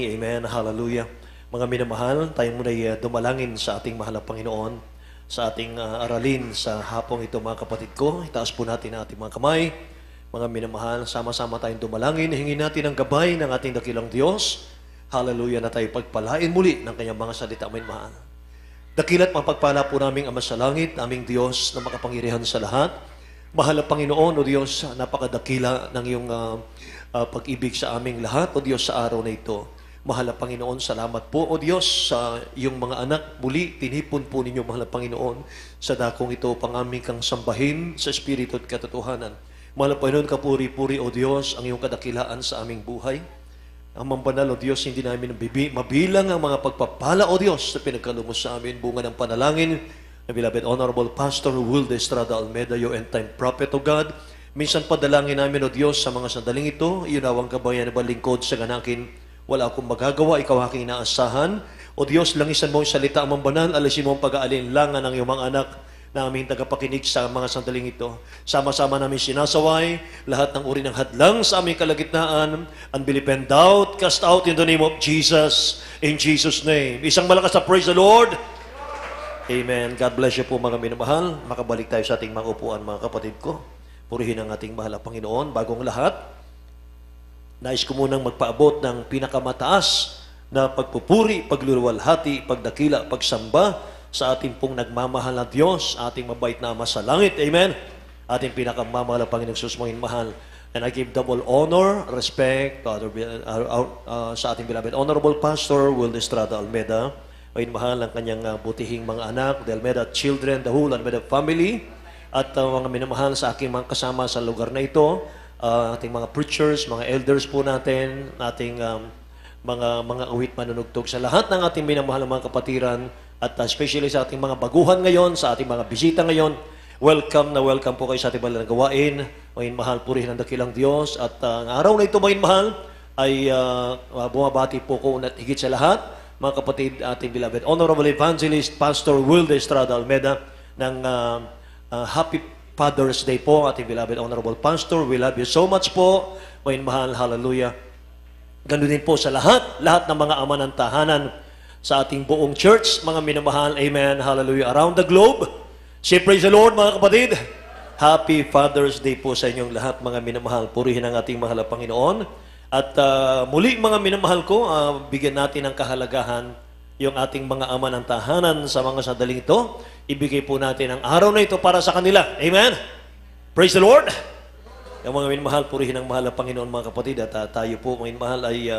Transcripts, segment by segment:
Amen. Hallelujah. Mga minamahal, tayo muna'y dumalangin sa ating mahal na Panginoon, sa ating aralin sa hapong ito mga kapatid ko. Itaas po natin ang ating mga kamay. Mga minamahal, sama-sama tayong dumalangin. Hingin natin ang gabay ng ating dakilang Diyos. Hallelujah, na tayo pagpalain muli ng kanyang mga salita, minamahal. Dakilat mapagpala po naming Ama sa langit, aming Diyos na makapangyarihan sa lahat. Mahal na Panginoon, O Diyos, napakadakila ng iyong pag-ibig sa aming lahat, O Diyos, sa araw na ito. Mahal na Panginoon, salamat po, O Diyos, sa iyong mga anak. Muli, tinipon po ninyo, mahal na Panginoon, sa dakong ito, pang aming kang sambahin sa Espiritu at katotohanan. Mahal na Panginoon, kapuri-puri, O Diyos, ang iyong kadakilaan sa aming buhay. Ang mambanal, O Diyos, hindi namin mabilang ang mga pagpapala, O Diyos, na pinagkalumos sa amin, bunga ng panalangin, na beloved Honorable Pastor Will de Estrada Almeda, your end-time prophet, O God. Minsan padalangin namin, O Diyos, sa mga sandaling ito, iunawang kabayan na balingkod sa ganakin. Wala akong magagawa, ikaw aking inaasahan. O Diyos, langisan mo ang salita ang mambanal, alisin mo ang pag-aalinlangan ng iyong mga anak na aming tagapakinig sa mga sandaling ito. Sama-sama namin sinasaway lahat ng uri ng hadlang sa aming kalagitnaan. Unbelief and doubt, cast out in the name of Jesus, in Jesus' name. Isang malakas na praise the Lord. Amen. God bless you po mga minamahal. Makabalik tayo sa ating mga upuan, mga kapatid ko. Purihin ang ating mahal na Panginoon. Bagong lahat, nais ko munang magpaabot ng pinakamataas na pagpupuri, pagluluwalhati, pagdakila, pagsamba sa ating pong nagmamahal na Diyos, ating mabait na Ama sa langit. Amen. Ating pinakamamahal na Panginoong Jesus, mga mahal. And I give double honor, respect sa ating beloved Honorable Pastor Will Estrada Almeda. Ngayon mahal ang kanyang butihing mga anak, the Almeda children, the whole Almeda family, at mga minamahal sa aking mga kasama sa lugar na ito, ating mga preachers, mga elders po natin, ating mga awit manunugtog sa lahat ng ating minamahal ng mga kapatiran, at especially sa ating mga baguhan ngayon, sa ating mga bisita ngayon. Welcome po kayo sa ating mga gawain. Ngayon mahal, purihin ang dakilang Diyos. At ang araw na ito, ngayon mahal, ay bumabati po ko at higit sa lahat, mga kapatid, ating beloved Honorable Evangelist Pastor Will de Estrada Almeda ng Happy Father's Day po, ating beloved Honorable Pastor. We love you so much po. Ngayon mahal, hallelujah. Ganun din po sa lahat ng mga ama ng tahanan sa ating buong church, mga minamahal, amen, hallelujah, around the globe. Say praise the Lord, mga kapatid. Happy Father's Day po sa inyong lahat, mga minamahal. Purihin ang ating mahal na Panginoon. At muli, mga minamahal ko, bigyan natin ng kahalagahan yung ating mga ama ng tahanan sa mga sandaling ito. Ibigay po natin ang araw na ito para sa kanila. Amen? Praise the Lord! Yung mga minamahal, purihin ang mahal na Panginoon, mga kapatid. At tayo po, mga minamahal, ay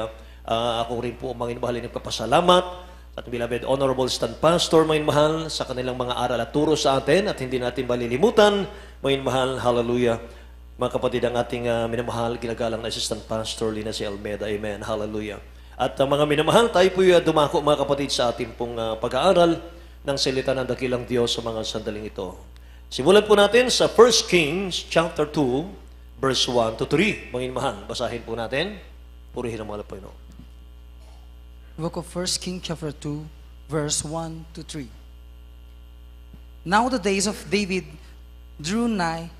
ako rin po, mga minamahal, ay nagpapasalamat at beloved Honorable Stan Pastor, mga minamahal, sa kanilang mga aral at turo sa atin at hindi natin malilimutan, mga minamahal, hallelujah. Mga kapatid, ang ating minamahal, ginagalang na Assistant Pastor Lina C. Almeda, amen, hallelujah. At mga minamahal, tayo po dumako, mga kapatid, sa ating pong pag-aaral ng salita ng dakilang Diyos sa mga sandaling ito. Simulan po natin sa 1 Kings chapter 2, verse 1 to 3. Mga minamahal, basahin po natin. Purihin ang mga Panginoon. Book of 1 Kings chapter 2, verse 1 to 3. Now the days of David drew nigh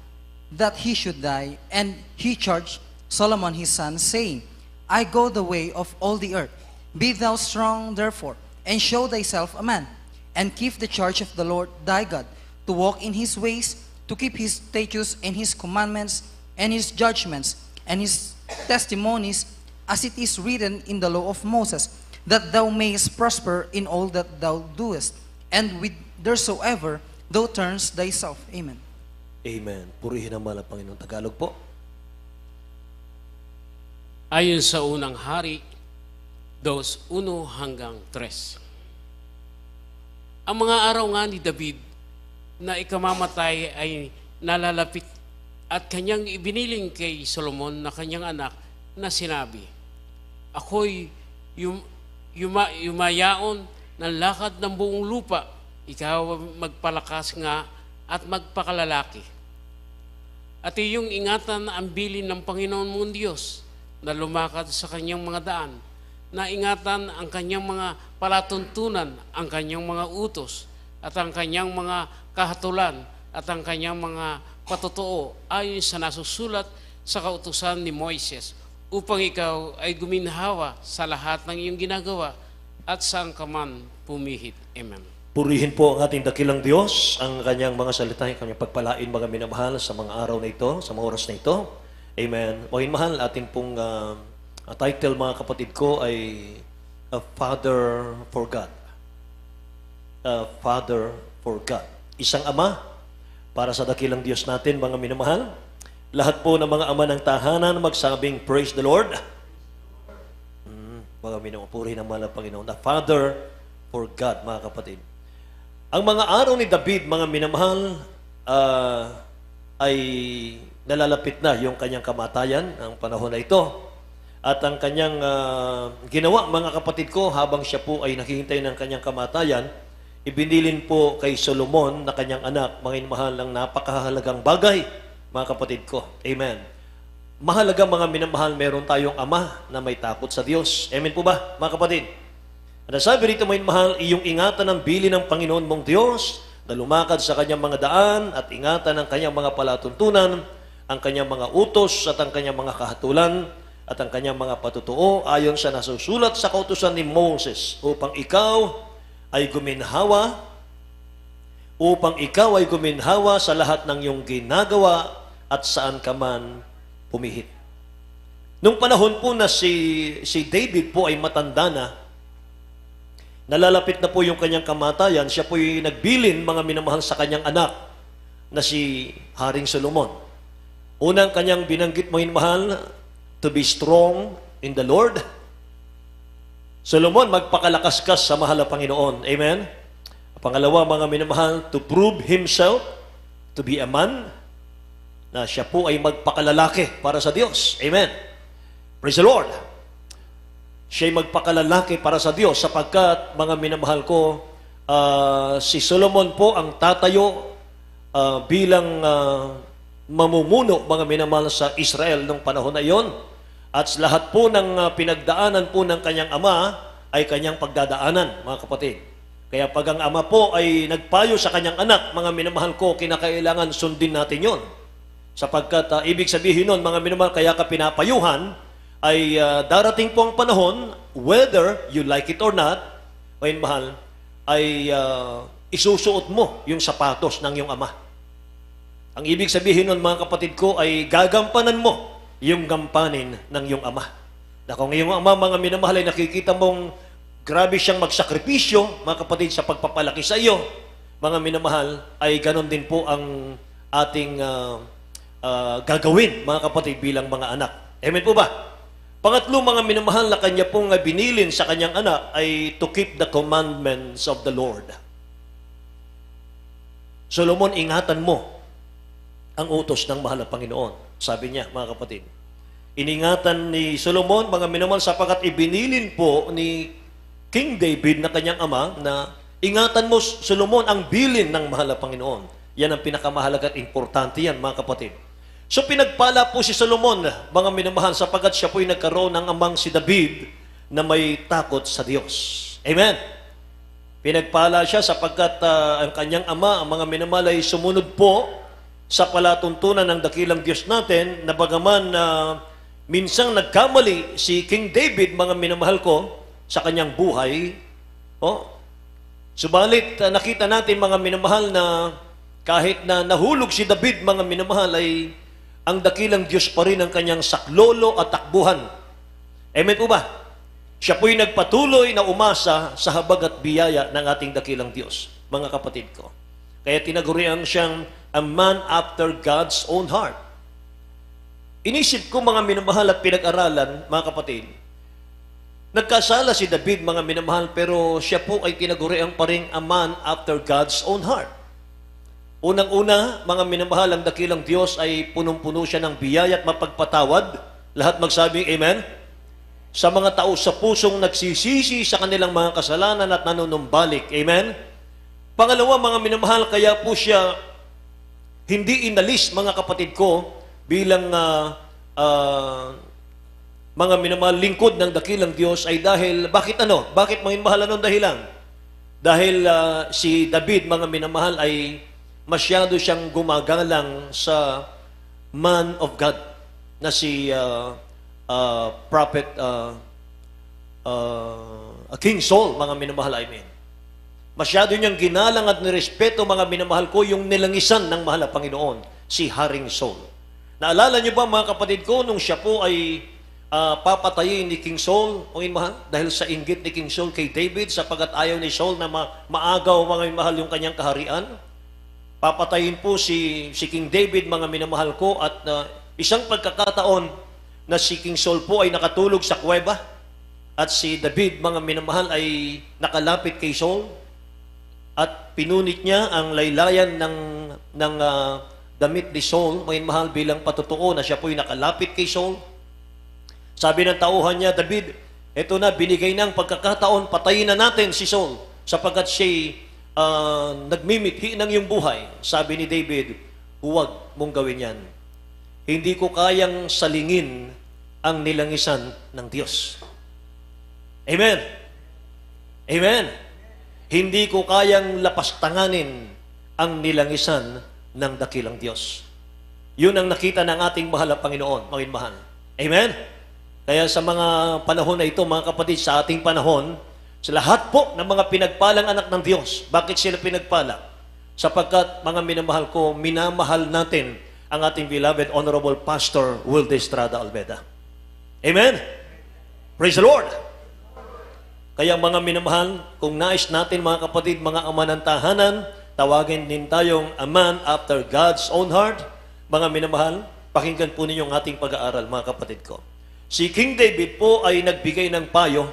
that he should die, and he charged Solomon his son, saying, I go the way of all the earth. Be thou strong therefore, and show thyself a man, and keep the charge of the Lord thy God, to walk in his ways, to keep his statutes and his commandments, and his judgments, and his testimonies, as it is written in the law of Moses, that thou mayest prosper in all that thou doest, and whithersoever thou turnest thyself. Amen. Amen. Purihin ang mahal na Panginoon. Tagalog po. Ayon sa unang hari, 2:1 hanggang 3. Ang mga araw nga ni David na ikamamatay ay nalalapit at kanyang ibiniling kay Solomon na kanyang anak na sinabi, Ako'y yumayaon ng lakad ng buong lupa, ikaw magpalakas nga at magpakalalaki. At iyong ingatan ang bilin ng Panginoon mong Diyos na lumakad sa kanyang mga daan, na ingatan ang kanyang mga palatuntunan, ang kanyang mga utos, at ang kanyang mga kahatulan, at ang kanyang mga patotoo ayon sa nasusulat sa kautusan ni Moises upang ikaw ay guminhawa sa lahat ng iyong ginagawa at saan ka man pumihit. Amen. Purihin po ang ating dakilang Diyos, ang kanyang mga salita, ang kanyang pagpalain, mga minamahal, sa mga araw na ito, sa mga oras na ito. Amen. Mga mahal, ating pong title, mga kapatid ko, ay A Father for God. A Father for God. Isang ama para sa dakilang Diyos natin, mga minamahal. Lahat po ng mga ama ng tahanan magsabing, Praise the Lord. Mga minamahal, purihin ang mahal ng Panginoon. A Father for God, mga kapatid. Ang mga araw ni David, mga minamahal, ay nalalapit na yung kanyang kamatayan, ang panahon na ito. At ang kanyang ginawa, mga kapatid ko, habang siya po ay naghihintay ng kanyang kamatayan, ibinilin po kay Solomon na kanyang anak, mga minamahal, ng napakahalagang bagay, mga kapatid ko. Amen. Mahalaga, mga minamahal, meron tayong ama na may takot sa Diyos. Amen po ba, mga kapatid? At sabi rito, mga minamahal, iyong ingatan ang bili ng Panginoon mong Diyos na lumakad sa kanyang mga daan at ingatan ang kanyang mga palatuntunan, ang kanyang mga utos at ang kanyang mga kahatulan at ang kanyang mga patutuo ayon sa nasusulat sa kautusan ni Moses upang ikaw ay guminhawa sa lahat ng iyong ginagawa at saan ka man pumihit. Nung panahon po na si David po ay matanda na, nalalapit na po yung kanyang kamatayan, siya po yung nagbilin, mga minamahal, sa kanyang anak na si Haring Solomon. Unang kanyang binanggit, mga minamahal, to be strong in the Lord. Solomon, magpakalakas-kas sa mahal na Panginoon. Amen? Pangalawa, mga minamahal, to prove himself to be a man, na siya po ay magpakalalaki para sa Diyos. Amen? Praise the Lord! Siya ay magpakalalaki para sa Diyos sapagkat, mga minamahal ko, si Solomon po ang tatayo bilang mamumuno, mga minamahal, sa Israel nung panahon na iyon. At lahat po ng pinagdaanan po ng kanyang ama ay kanyang pagdadaanan, mga kapatid. Kaya pag ang ama po ay nagpayo sa kanyang anak, mga minamahal ko, kinakailangan sundin natin yon. Sapagkat ibig sabihin nun, mga minamahal, kaya ka pinapayuhan, ay darating po ang panahon, whether you like it or not, mga minamahal, ay isusuot mo yung sapatos ng iyong ama. Ang ibig sabihin nun, mga kapatid ko, ay gagampanan mo yung gampanin ng iyong ama. Na kung iyong ama, mga minamahal, ay nakikita mong grabe siyang magsakripisyo, mga kapatid, sa pagpapalaki sa iyo, mga minamahal, ay ganon din po ang ating gagawin, mga kapatid, bilang mga anak. Amen po ba? Pangatlo, mga minamahal, na kanya pong binilin sa kanyang anak ay to keep the commandments of the Lord. Solomon, ingatan mo ang utos ng mahal na Panginoon. Sabi niya, mga kapatid. Iningatan ni Solomon, mga minamahal, sapagkat ibinilin po ni King David na kanyang ama na ingatan mo, Solomon, ang bilin ng mahal na Panginoon. Yan ang pinakamahalaga at importante yan, mga kapatid. So pinagpala po si Solomon, mga minamahal, sapagkat siya po'y nagkaroon ng amang si David na may takot sa Diyos. Amen. Pinagpala siya sapagkat ang kanyang ama, ang mga minamahal, ay sumunod po sa palatuntunan ng dakilang Diyos natin, na bagaman minsang nagkamali si King David, mga minamahal ko, sa kanyang buhay. Subalit, nakita natin, mga minamahal, na kahit na nahulog si David, mga minamahal, ay ang dakilang Diyos pa rin ang kanyang saklolo at takbuhan. Amen po ba? Siya po'y nagpatuloy na umasa sa habag at biyaya ng ating dakilang Diyos, mga kapatid ko. Kaya tinagurian siyang a man after God's own heart. Inisip ko, mga minamahal, at pinag-aralan, mga kapatid, nagkasala si David, mga minamahal, pero siya po ay tinagurian pa rin a man after God's own heart. Unang-una, mga minamahal, ang dakilang Diyos ay punong-puno siya ng biyaya at mapagpatawad. Lahat magsabing amen? Sa mga tao sa pusong nagsisisi sa kanilang mga kasalanan at nanunumbalik. Amen? Pangalawa, mga minamahal, kaya po siya hindi inalis, mga kapatid ko, bilang mga minamahal, lingkod ng dakilang Diyos ay dahil, bakit Bakit mga minamahal, anong dahilan? Dahil si David, mga minamahal, ay masyado siyang gumagalang sa man of God na si Prophet King Saul, mga minamahal, I mean. Masyado niyang ginalang at nirespeto, mga minamahal ko, yung nilangisan ng mahal na Panginoon, si Haring Saul. Naalala niyo ba, mga kapatid ko, nung siya po ay papatayin ni King Saul, mga minamahal, dahil sa inggit ni King Saul kay David, sapagkat ayaw ni Saul na maagaw, mga minamahal, yung kanyang kaharian. Papatayin po si King David, mga minamahal ko, at isang pagkakataon na si King Saul po ay nakatulog sa kuweba, at si David, mga minamahal, ay nakalapit kay Saul, at pinunit niya ang laylayan ng damit ni Saul, mga mahal, bilang patutuo na siya po'y nakalapit kay Saul. Sabi ng tauhan niya, David, eto na, binigay ng pagkakataon, patayin na natin si Saul, sapagkat siya'y nagmimithi ng iyong buhay. Sabi ni David, huwag mong gawin yan. Hindi ko kayang salingin ang nilangisan ng Diyos. Amen. Amen. Hindi ko kayang lapastanganin ang nilangisan ng dakilang Diyos. Yun ang nakita ng ating mahal na Panginoon, mga mahal. Amen? Kaya sa mga panahon na ito, mga kapatid, sa ating panahon, sa lahat po ng mga pinagpalang anak ng Diyos, bakit sila pinagpala? Sapagkat, mga minamahal ko, minamahal natin ang ating beloved Honorable Pastor Wilde Estrada Almeda. Amen? Praise the Lord! Kaya mga minamahal, kung nais natin mga kapatid, mga ama ng tahanan, tawagin din tayong a man after God's own heart. Mga minamahal, pakinggan po ninyo ang ating pag-aaral, mga kapatid ko. Si King David po ay nagbigay ng payo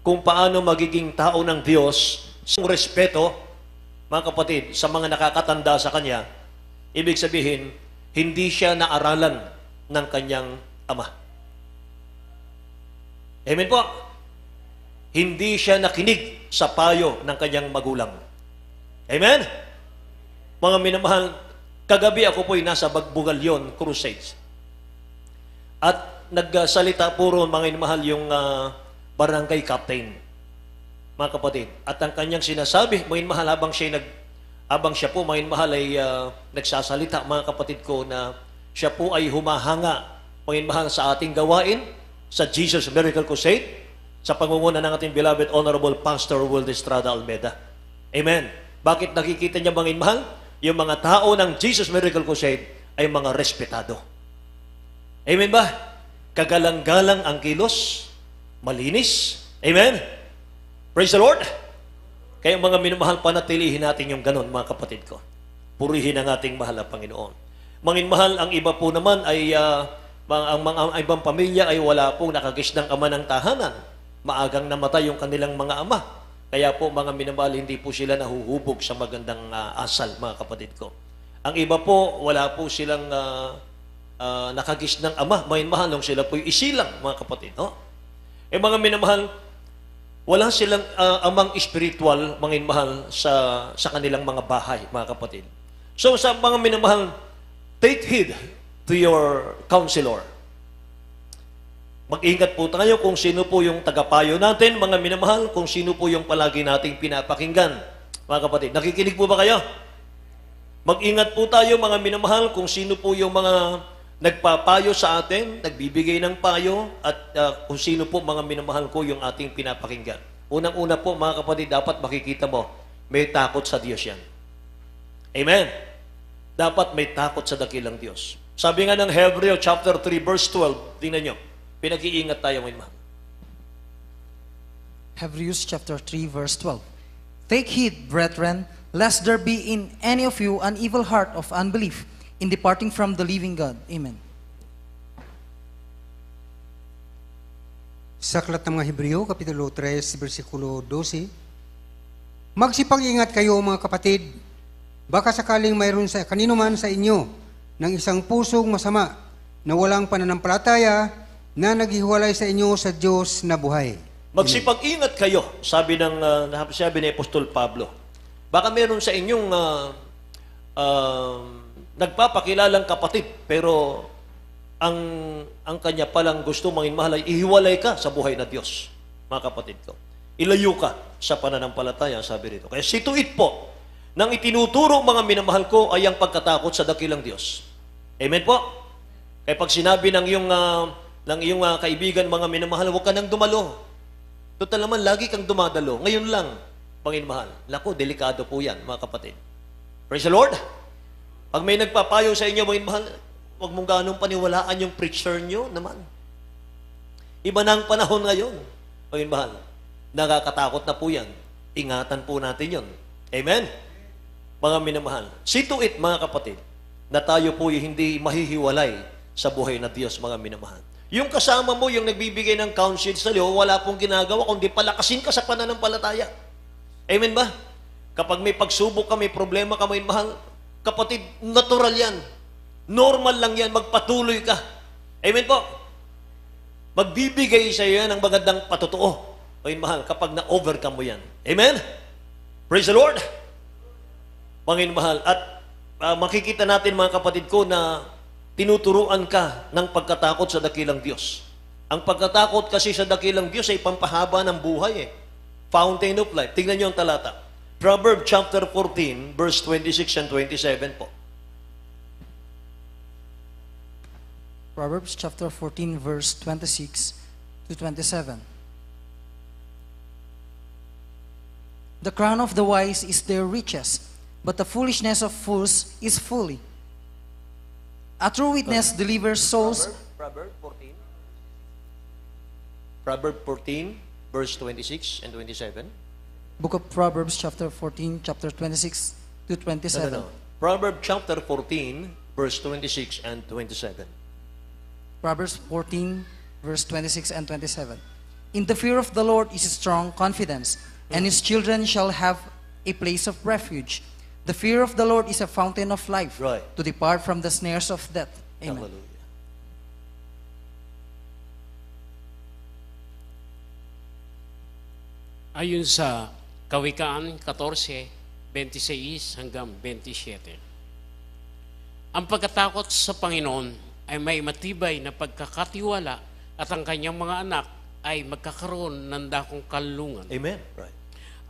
kung paano magiging tao ng Diyos sa respeto, mga kapatid, sa mga nakakatanda sa kanya. Ibig sabihin, hindi siya naaralan ng kanyang ama. Amen po. Hindi siya nakinig sa payo ng kanyang magulang. Amen? Mga minamahal, kagabi ako po'y nasa Bagbugalyon Crusades. At nagsalita po roon, mga minamahal, yung barangay captain, mga kapatid. At ang kanyang sinasabi, mga minamahal, habang siya po, mga minamahal, ay nagsasalita, mga kapatid ko, na siya po ay humahanga, mga minamahal, sa ating gawain, sa Jesus Miracle Crusade, sa pangunguna ng ating beloved Honorable Pastor Wilde Estrada Almeda. Amen. Bakit nakikita niya, mga mahal? Yung mga tao ng Jesus Miracle Crusade ay mga respetado. Amen ba? Kagalang-galang ang kilos, malinis. Amen. Praise the Lord. Kaya mga minamahal, panatilihin natin yung ganon, mga kapatid ko. Purihin ang ating mahal na Panginoon. Mga mahal, ang iba po naman ay ang mga ibang pamilya ay wala pong nakagisnang ama ng tahanan. Maagang namatay yung kanilang mga ama. Kaya po, mga minamahal, hindi po sila nahuhubog sa magandang asal, mga kapatid ko. Ang iba po, wala po silang nakagisnang ama, mga minamahal, nung sila po isilang, mga kapatid. No? Mga minamahal, wala silang amang espiritual, mga minamahal, sa kanilang mga bahay, mga kapatid. So, sa mga minamahal, take heed to your counselor. Mag-ingat po tayo kung sino po yung tagapayo natin, mga minamahal, kung sino po yung palagi nating pinapakinggan. Mga kapatid, nakikinig po ba kayo? Mag-ingat po tayo, mga minamahal, kung sino po yung mga nagpapayo sa atin, nagbibigay ng payo, at kung sino po, mga minamahal ko, yung ating pinapakinggan. Unang-una po, mga kapatid, dapat makikita mo, may takot sa Diyos yan. Amen? Dapat may takot sa dakilang Diyos. Sabi nga ng Hebreo chapter 3 verse 12, tingnan nyo, pinag-iingat tayo, mga mahal. Hebrews chapter 3 verse 12. Take heed, brethren, lest there be in any of you an evil heart of unbelief in departing from the living God. Amen. Sa aklat ng mga Hebreo, Kapitulo 3, versikulo 12, magsipag-ingat kayo, mga kapatid, baka sakaling mayroon sa kanino man sa inyo ng isang pusong masama na walang pananampalataya na naghiwalay sa inyo sa Diyos na buhay. Magsipag-ingat kayo, sabi ni Apostol Pablo. Baka meron sa inyong nagpapakilalang kapatid, pero ang kanya palang gusto manginmahal ay ihiwalay ka sa buhay na Diyos, mga kapatid ko. Ilayo ka sa pananampalataya, sabi rito. Kaya situit po, nang itinuturo, mga minamahal ko, ay ang pagkatakot sa dakilang Diyos. Amen po? Kaya pag sinabi ng yung ng iyong mga kaibigan, mga minamahal, huwag ka nang dumalo. Total naman, lagi kang dumadalo. Ngayon lang, Panginoon mahal. Naku, delikado po yan, mga kapatid. Praise the Lord! Pag may nagpapayo sa inyo, Panginoon mahal, huwag mong ganong paniwalaan yung preacher nyo naman. Iba na ang panahon ngayon, Panginoon mahal. Nakakatakot na po yan. Ingatan po natin yon. Amen? Mga minamahal. See to it, mga kapatid, na tayo po hindi mahihiwalay sa buhay na Diyos, mga minamahal. Yung kasama mo, yung nagbibigay ng counsel sa iyo, wala pong ginagawa, kundi palakasin ka sa pananampalataya. Amen ba? Kapag may pagsubok ka, may problema ka, mga mahal, kapatid, natural yan. Normal lang yan, magpatuloy ka. Amen po? Magbibigay sa iyo yan ng magandang patotoo. Mga mahal, kapag na-overcome mo yan. Amen? Praise the Lord! Panginoon mahal, at makikita natin mga kapatid ko na tinuturuan ka ng pagkatakot sa dakilang Diyos. Ang pagkatakot kasi sa dakilang Diyos ay pampahaba ng buhay eh. Fountain of life. Tingnan niyo ang talata. Proverbs chapter 14, verse 26 and 27 po. Proverbs chapter 14, verse 26 to 27. The crown of the wise is their riches, but the foolishness of fools is folly. A true witness delivers souls. Proverbs 14. Proverbs 14, verse 26 and 27. Book of Proverbs chapter 14, chapter 26 to 27. No. Proverbs chapter 14, verse 26 and 27. Proverbs 14, verse 26 and 27. In the fear of the Lord is strong confidence, and his children shall have a place of refuge. The fear of the Lord is a fountain of life, Right. to depart from the snares of death. Amen. Hallelujah. Ayon sa Kawikaan 14, 26 hanggang 27. Ang pagkatakot sa Panginoon ay may matibay na pagkakatiwala at ang kanyang mga anak ay magkakaroon ng dakong kalungan. Amen. Right.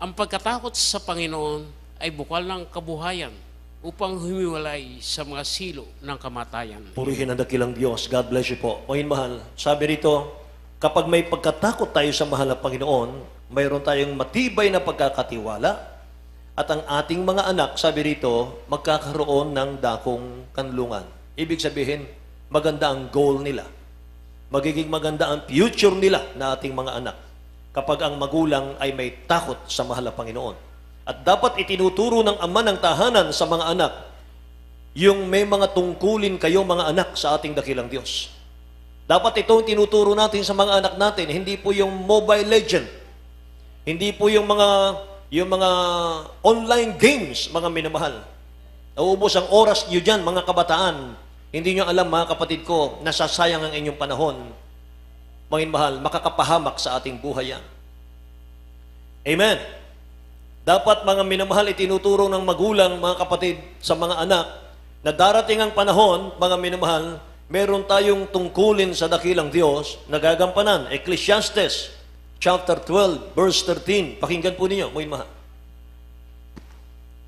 Ang pagkatakot sa Panginoon ay bukal ng kabuhayan upang humiwalay sa mga silo ng kamatayan. Purihin ang dakilang Diyos. God bless you po. Panginoon mahal, sabi rito, kapag may pagkatakot tayo sa mahal na Panginoon, mayroon tayong matibay na pagkakatiwala at ang ating mga anak, sabi rito, magkakaroon ng dakong kanlungan. Ibig sabihin, maganda ang goal nila. Magiging maganda ang future nila na ating mga anak kapag ang magulang ay may takot sa mahal na Panginoon. At dapat itinuturo ng ama ng tahanan sa mga anak yung may mga tungkulin kayo mga anak sa ating dakilang Diyos. Dapat ito tinuturo natin sa mga anak natin, hindi po yung Mobile Legend. Hindi po yung mga online games, mga minamahal. Nauubos ang oras niyo dyan, mga kabataan. Hindi nyo alam, mga kapatid ko, nasasayang ang inyong panahon. Mga mahal, makakapahamak sa ating buhay yan. Amen. Dapat, mga minamahal, itinuturo ng magulang, mga kapatid, sa mga anak, na darating ang panahon, mga minamahal, meron tayong tungkulin sa dakilang Diyos na gagampanan. Ecclesiastes chapter 12, verse 13. Pakinggan po ninyo, mga mahal.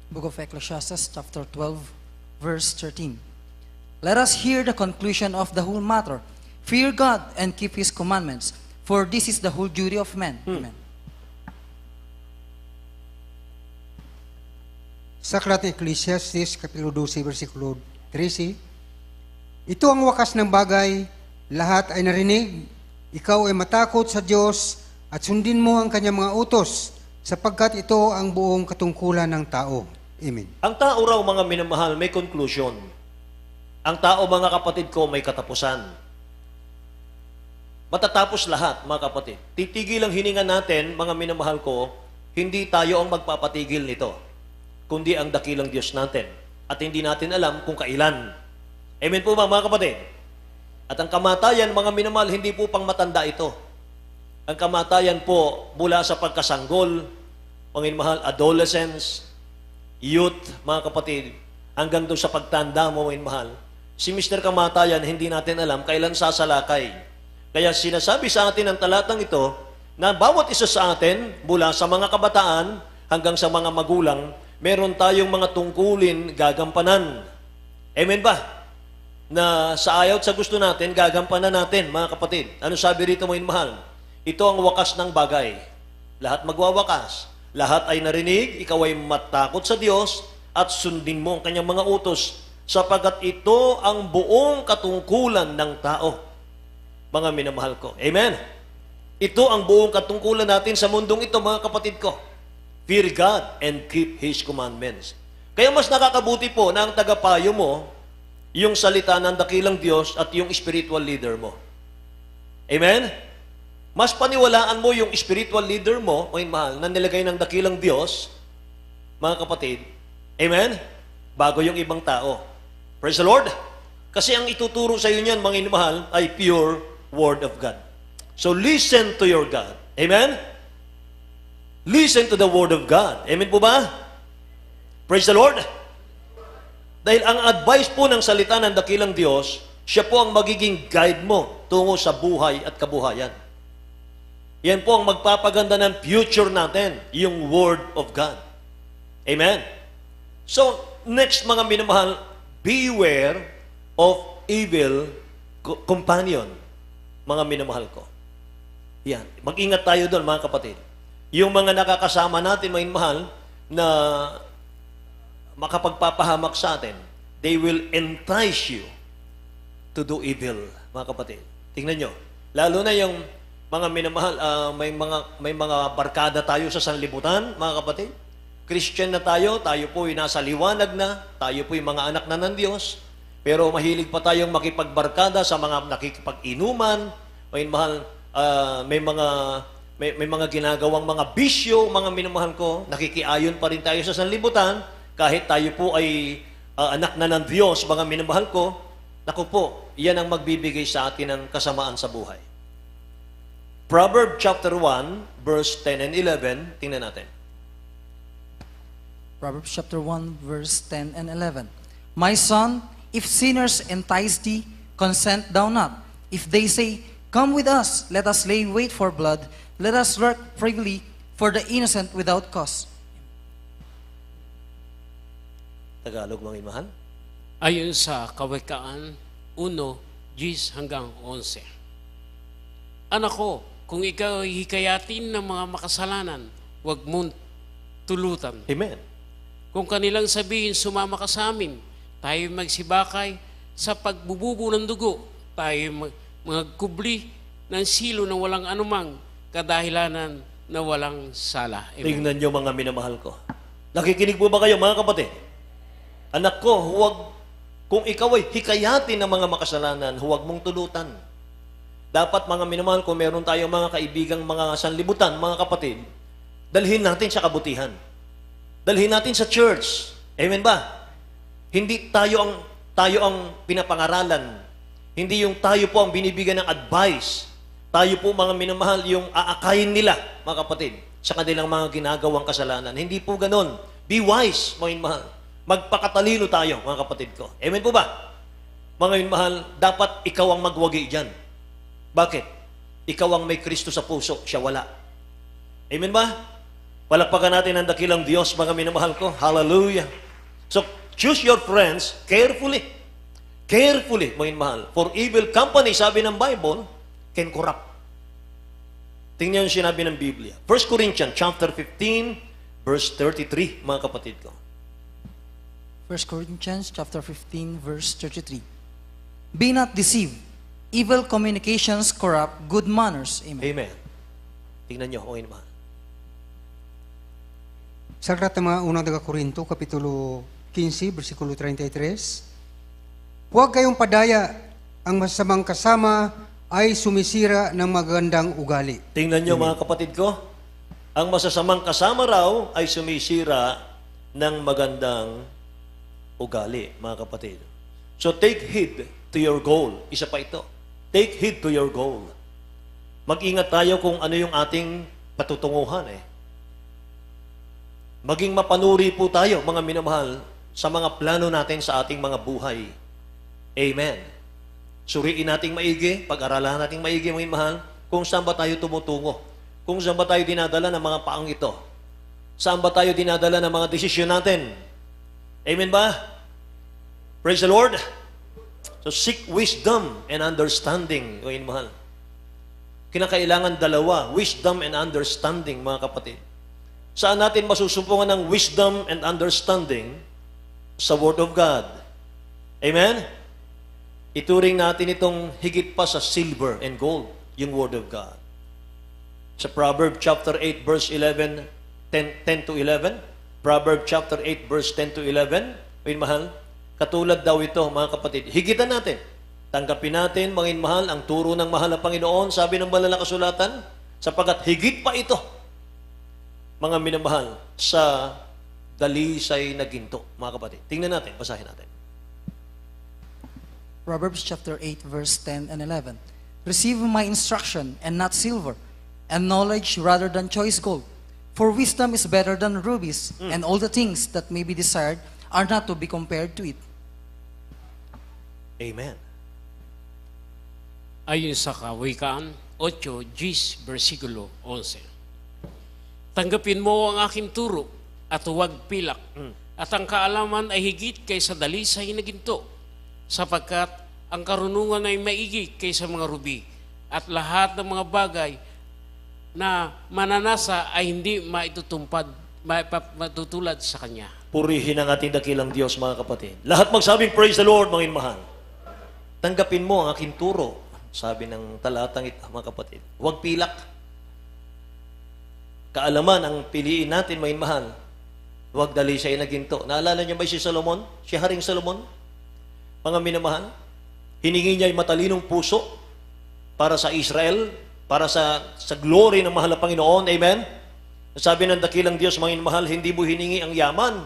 Book of Ecclesiastes chapter 12, verse 13. Let us hear the conclusion of the whole matter. Fear God and keep His commandments, for this is the whole duty of man. Amen. Sa aklat ng Ecclesiastes, Kapitulo 12, versikulo 13, ito ang wakas ng bagay, lahat ay narinig, ikaw ay matakot sa Diyos at sundin mo ang kanyang mga utos, sapagkat ito ang buong katungkulan ng tao. Amen. Ang tao raw, mga minamahal, may conclusion. Ang tao, mga kapatid ko, may katapusan. Matatapos lahat, mga kapatid. Titigil ang hininga natin, mga minamahal ko, hindi tayo ang magpapatigil nito, kundi ang dakilang Diyos natin. At hindi natin alam kung kailan. Amen po ba, mga kapatid? At ang kamatayan, mga minamahal, hindi po pang matanda ito. Ang kamatayan po mula sa pagkasanggol, mga minamahal, adolescence, youth, mga kapatid, hanggang doon sa pagtanda mo, mga minamahal. Si Mr. Kamatayan, hindi natin alam kailan sasalakay. Kaya sinasabi sa atin ang talatang ito na bawat isa sa atin, mula sa mga kabataan hanggang sa mga magulang, meron tayong mga tungkulin gagampanan. Amen ba? na sa ayaw at sa gusto natin, gagampanan natin, mga kapatid. Ano sabi rito, mga mahal? Ito ang wakas ng bagay. Lahat magwawakas. Lahat ay narinig, ikaw ay matakot sa Diyos at sundin mo ang kanyang mga utos sapagkat ito ang buong katungkulan ng tao. Mga minamahal ko. Amen? Ito ang buong katungkulan natin sa mundong ito, mga kapatid ko. Fear God and keep His commandments. Kaya mas nakakabuti po na ang tagapayo mo, yung salita ng dakilang Diyos at yung spiritual leader mo. Amen? Mas paniwalaan mo yung spiritual leader mo, o mahal, na nilagay ng dakilang Diyos, mga kapatid. Amen? Bago yung ibang tao. Praise the Lord. Kasi ang ituturo sa iyo niyan, mga mahal, ay pure Word of God. So listen to your God. Amen? Listen to the Word of God. Amen po ba? Praise the Lord. Dahil ang advice po ng salita ng dakilang Diyos, siya po ang magiging guide mo tungo sa buhay at kabuhayan. Yan po ang magpapaganda ng future natin, yung Word of God. Amen? So, next mga minamahal, beware of evil companion, mga minamahal ko. Yan. Mag-ingat tayo doon, mga kapatid. Yung mga nakakasama natin, mga minamahal, na makapagpapahamak sa atin, they will entice you to do evil, mga kapatid. Tingnan nyo. Lalo na yung mga minamahal, may mga barkada tayo sa sanlibutan, mga kapatid. Christian na tayo po ay nasa liwanag na, tayo po ay mga anak na ng Diyos, pero mahilig pa tayong makipagbarkada sa mga nakikipag-inuman, may mga ginagawang mga bisyo, mga minamahal ko, nakikiayon pa rin tayo sa sanlibutan, kahit tayo po ay anak na ng Diyos, mga minamahal ko, naku po, yan ang magbibigay sa atin ng kasamaan sa buhay. Proverbs chapter 1, verse 10 and 11, tingnan natin. Proverbs chapter 1, verse 10 and 11. My son, if sinners entice thee, consent thou not. If they say, come with us, let us lay wait for blood, let us work privily for the innocent without cause. Tagalog, mga inmahan. Ayon sa Kawikaan 1:10 hanggang 11. Anak ko, kung ikaw ay hikayatin ng mga makasalanan, huwag mong tulutan. Amen. Kung kanilang sabihin, sumama ka sa amin, tayo magsibakay sa pagbububo ng dugo, tayo magkubli ng silo ng walang anumang kadahilanan na walang sala. Amen. Tingnan nyo, mga minamahal ko. Nakikinig po ba kayo, mga kapatid? Anak ko, kung ikaw ay hikayatin ng mga makasalanan, huwag mong tulutan. Dapat, mga minamahal ko, meron tayong mga kaibigang mga sanlibutan, mga kapatid, dalhin natin sa kabutihan. Dalhin natin sa church. Amen ba? Hindi tayo ang pinapangaralan. Hindi yung tayo po ang binibigyan ng advice. Tayo po, mga minamahal, yung aakayin nila, mga kapatid, sa kanilang mga ginagawang kasalanan. Hindi po ganon. Be wise, mga minamahal. Magpakatalino tayo, mga kapatid ko. Amen po ba? Mga minamahal, dapat ikaw ang magwagi dyan. Bakit? Ikaw ang may Kristo sa puso, siya wala. Amen ba? Palakpakan natin ang dakilang Diyos, mga minamahal ko. Hallelujah. So, choose your friends carefully. Carefully, mga minamahal. For evil company, sabi ng Bible, can corrupt. Tingnan yung sinabi ng Biblia. 1 Corinthians chapter 15, verse 33, mga kapatid ko. 1 Corinthians chapter 15, verse 33. Be not deceived. Evil communications corrupt good manners. Amen. Amen. Tingnan nyo, okay naman. Sa aklat ng mga unang taga-Korinto, Kapitulo 15, versikulo 33, huwag kayong padaya, ang masasamang kasama ay sumisira ng magandang ugali. Tingnan nyo, mga kapatid ko. Ang masasamang kasama raw ay sumisira ng magandang ugali, mga kapatid. So take heed to your goal. Isa pa ito. Take heed to your goal. Mag-ingat tayo kung ano yung ating patutunguhan Maging mapanuri po tayo, mga minamahal, sa mga plano natin sa ating mga buhay. Amen. Suriin nating maigi, pag-aralan nating maigi, mga minamahal, kung saan ba tayo tumutungo. Kung saan ba tayo dinadala ng mga paang ito. Saan ba tayo dinadala ng mga desisyon natin. Amen ba? Praise the Lord. So seek wisdom and understanding, mga mahal. Kinakailangan dalawa, wisdom and understanding, mga kapatid. Saan natin masusumpungan ng wisdom and understanding? Sa Word of God. Amen? Ituring natin itong higit pa sa silver and gold, yung Word of God. Sa Proverbs chapter 8 verse 11, 10 to 11, Proverbs chapter 8 verse 10 to 11, mga mahal, katulad daw ito, mga kapatid, higitan natin. Tanggapin natin, mga mahal, ang turo ng mahal na Panginoon, sabi ng banal na kasulatan, sapagat higit pa ito, mga minamahal, sa dalisay na ginto, mga kapatid. Tingnan natin, basahin natin. Proverbs chapter 8, verse 10 and 11. Receive my instruction, and not silver, and knowledge rather than choice gold. For wisdom is better than rubies, and all the things that may be desired are not to be compared to it. Amen. Ayon sa Kawikaan 8, versikulo 11. Tanggapin mo ang aking turo at huwag pilak. At ang kaalaman ay higit kaysa dalisay na ginto, sapagkat ang karunungan ay maigi kaysa mga rubi, at lahat ng mga bagay na mananasa ay hindi matutulad sa Kanya. Purihin ang ating dakilang Diyos, mga kapatid. Lahat magsabing, praise the Lord, mga mahal. Tanggapin mo ang aking turo, sabi ng talatang ito, mga kapatid. Huwag pilak. Kaalaman ang piliin natin, mga mahal. Huwag dalisay na ginto. Naalala niyo ba si Solomon? Si Haring Solomon? Mga minamahal, hiningi niya ay matalinong puso para sa Israel, para sa glory ng mahal na Panginoon. Amen? Sabi ng dakilang Diyos, mga mahal, hindi mo hiningi ang yaman.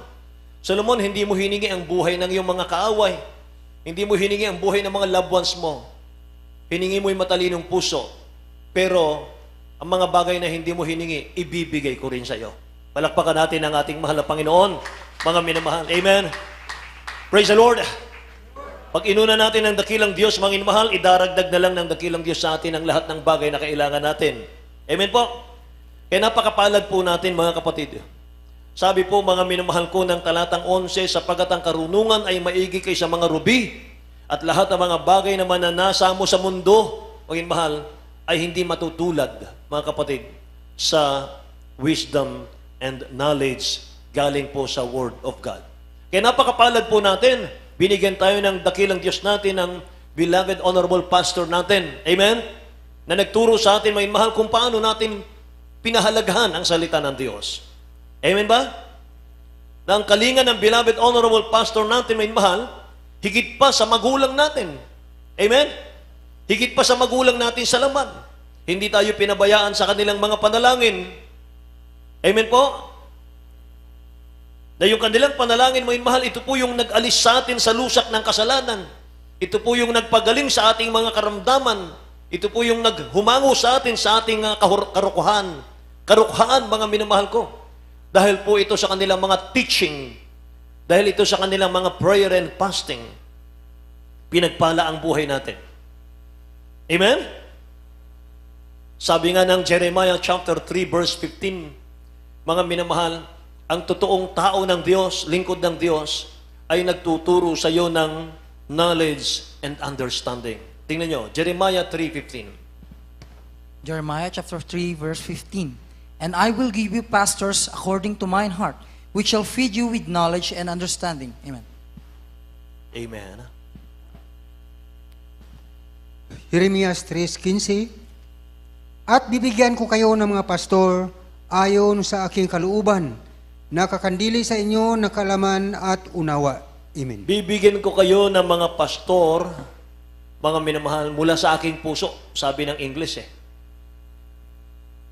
Solomon, hindi mo hiningi ang buhay ng iyong mga kaaway. Hindi mo hiningi ang buhay ng mga loved ones mo. Hiningi mo yung matalinong puso. Pero, ang mga bagay na hindi mo hiningi, ibibigay ko rin sa iyo. Palakpakan natin ang ating mahal na Panginoon, mga minamahal. Amen? Praise the Lord! Pag inuna natin ang dakilang Diyos, mga minamahal, idaragdag na lang ng dakilang Diyos sa atin ang lahat ng bagay na kailangan natin. Amen po? Kaya napakapalad po natin, mga kapatid. Sabi po, mga minamahal ko ng talatang 11, sapagat ang karunungan ay maigi kaysa mga rubi, at lahat ng mga bagay na mananasa mo sa mundo, mga minamahal, ay hindi matutulad, mga kapatid, sa wisdom and knowledge galing po sa Word of God. Kaya napakapalad po natin, binigyan tayo ng dakilang Diyos natin, ng beloved honorable pastor natin, amen? Na nagturo sa atin, mga mahal, kung paano natin pinahalagahan ang salita ng Diyos. Amen ba? Na ang kalinga ng beloved honorable pastor natin, mga mahal, higit pa sa magulang natin. Amen? Higit pa sa magulang natin sa laman. Hindi tayo pinabayaan sa kanilang mga panalangin. Amen po? Na yung kanilang panalangin, mga mahal, ito po yung nag-alis sa atin sa lusak ng kasalanan. Ito po yung nagpagaling sa ating mga karamdaman. Ito po yung naghumango sa atin sa ating karukuhan. Karukuhan, mga minamahal ko. Dahil po ito sa kanilang mga teaching. Dahil ito sa kanilang mga prayer and fasting. Pinagpala ang buhay natin. Amen? Sabi nga ng Jeremiah chapter 3 verse 15, mga minamahal, ang totoong tao ng Diyos, lingkod ng Diyos, ay nagtuturo sa iyo ng knowledge and understanding. Tingnan nyo, Jeremiah 3:15. Jeremiah chapter 3, verse 15. And I will give you pastors according to mine heart, which shall feed you with knowledge and understanding. Amen. Amen. Jeremias 3:15. At bibigyan ko kayo ng mga pastor ayon sa aking kalooban, nakakandili sa inyo ng kaalaman at unawa. Amen. Bibigyan ko kayo ng mga pastor, mga minamahal, mula sa aking puso. Sabi ng English eh.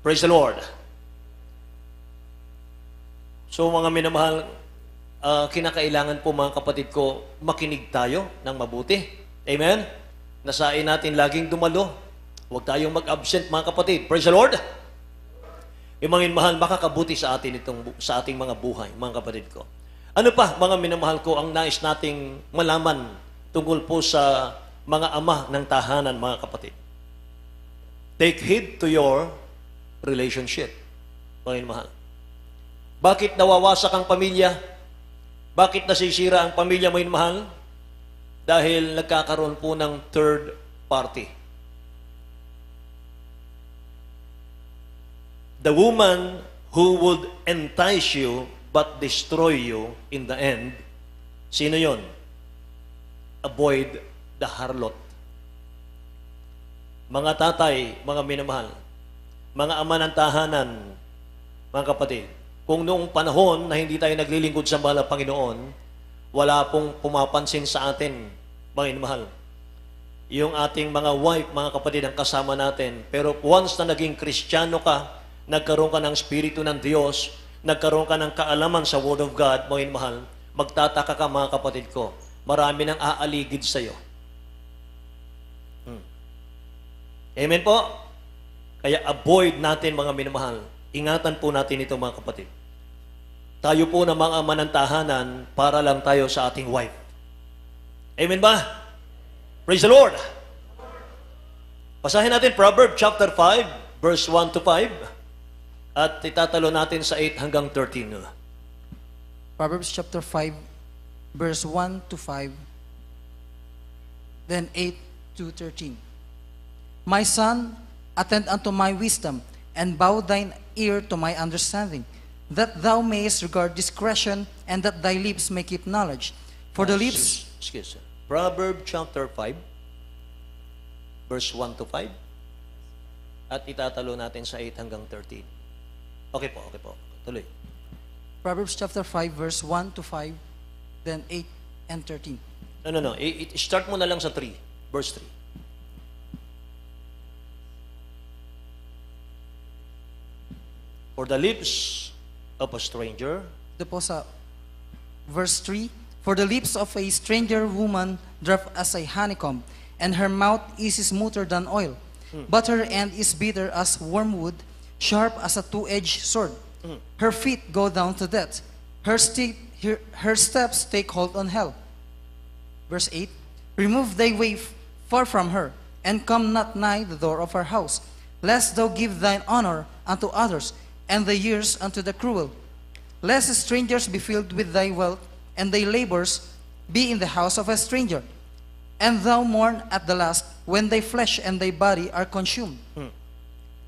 Praise the Lord. So mga minamahal, kinakailangan po mga kapatid ko, makinig tayo ng mabuti. Amen? Nasain natin laging dumalo. Huwag tayong mag-absent, mga kapatid. Praise the Lord. Yung mga minamahal, makakabuti sa atin sa ating mga buhay, mga kapatid ko. Ano pa, mga minamahal ko, ang nais nating malaman tungkol po sa mga ama ng tahanan, mga kapatid. Take heed to your relationship, mga minamahal. Bakit nawawasak ang pamilya? Bakit nasisira ang pamilya, mga minamahal? dahil nagkakaroon po ng third party. The woman who would entice you but destroy you in the end, sino yon? Avoid the harlot. Mga tatay, mga minamahal, mga ama ng tahanan, mga kapatid, kung noong panahon na hindi tayo naglilingkod sa mahal na Panginoon, wala pong pumapansin sa atin, mga minamahal. Yung ating mga wife, mga kapatid, ang kasama natin. Pero once na naging Kristiyano ka, nagkaroon ka ng Espiritu ng Diyos, nagkaroon ka ng kaalaman sa Word of God, mga minamahal, magtataka ka, mga kapatid ko, marami nang aaligid sa iyo. Amen po? Kaya avoid natin, mga minamahal. Ingatan po natin ito, mga kapatid. Tayo po na mga ama ng tahanan, para lang tayo sa ating wife. Amen ba? Praise the Lord! Basahin natin Proverbs chapter 5, verse 1 to 5. At itatalo natin sa 8 hanggang 13. Proverbs chapter 5, verse 1 to 5, then 8 to 13. My son, attend unto my wisdom, and bow thine ear to my understanding, that thou mayest regard discretion, and that thy lips may keep knowledge. For the lips... Excuse me. Proverbs chapter 5, verse 1 to 5. At itatalo natin sa 8 hanggang 13. Okay po. Tuloy. Proverbs chapter 5, verse 1 to 5, then 8 and 13. No. Start mo na lang sa 3. Verse 3. For the lips of a stranger, Ito po sa verse 3, for the lips of a stranger woman drop as a honeycomb, and her mouth is smoother than oil. But her end is bitter as wormwood, sharp as a two-edged sword. Her feet go down to death. Her steps take hold on hell. Verse 8, remove thy way far from her, and come not nigh the door of her house, lest thou give thine honor unto others, and thy years unto the cruel. Lest strangers be filled with thy wealth, and thy labors be in the house of a stranger. And thou mourn at the last, when thy flesh and thy body are consumed.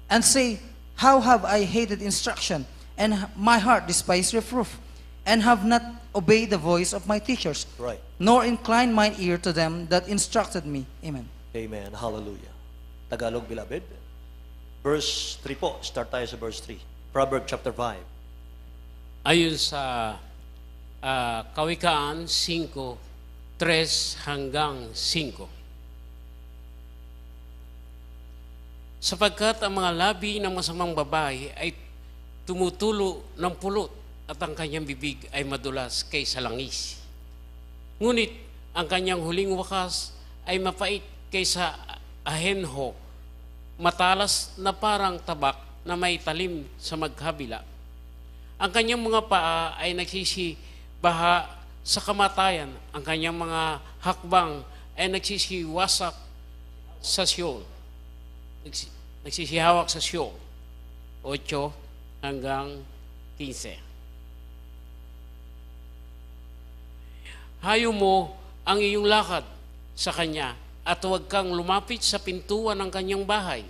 And say, how have I hated instruction, and my heart despised reproof, and have not obeyed the voice of my teachers, right. nor inclined mine ear to them that instructed me. Amen. Amen. Hallelujah. Tagalog, beloved. Verse 3 po. Start tayo sa verse 3. Proverbs chapter 5. Ayon sa Kawikaan 5, 3 hanggang 5. Sapagkat ang mga labi ng masamang babae ay tumutulo ng pulot, at ang kanyang bibig ay madulas kaysa langis. Ngunit ang kanyang huling wakas ay mapait kaysa ahenho, matalas na parang tabak na may talim sa magkabila. Ang kanyang mga paa ay nagsisibaha sa kamatayan. Ang kanyang mga hakbang ay nagsisiwasak sa Sheol. Nagsisihawak sa Sheol. 8 hanggang 15. Hayo mo ang iyong lakad sa kanya, at huwag kang lumapit sa pintuan ng kanyang bahay.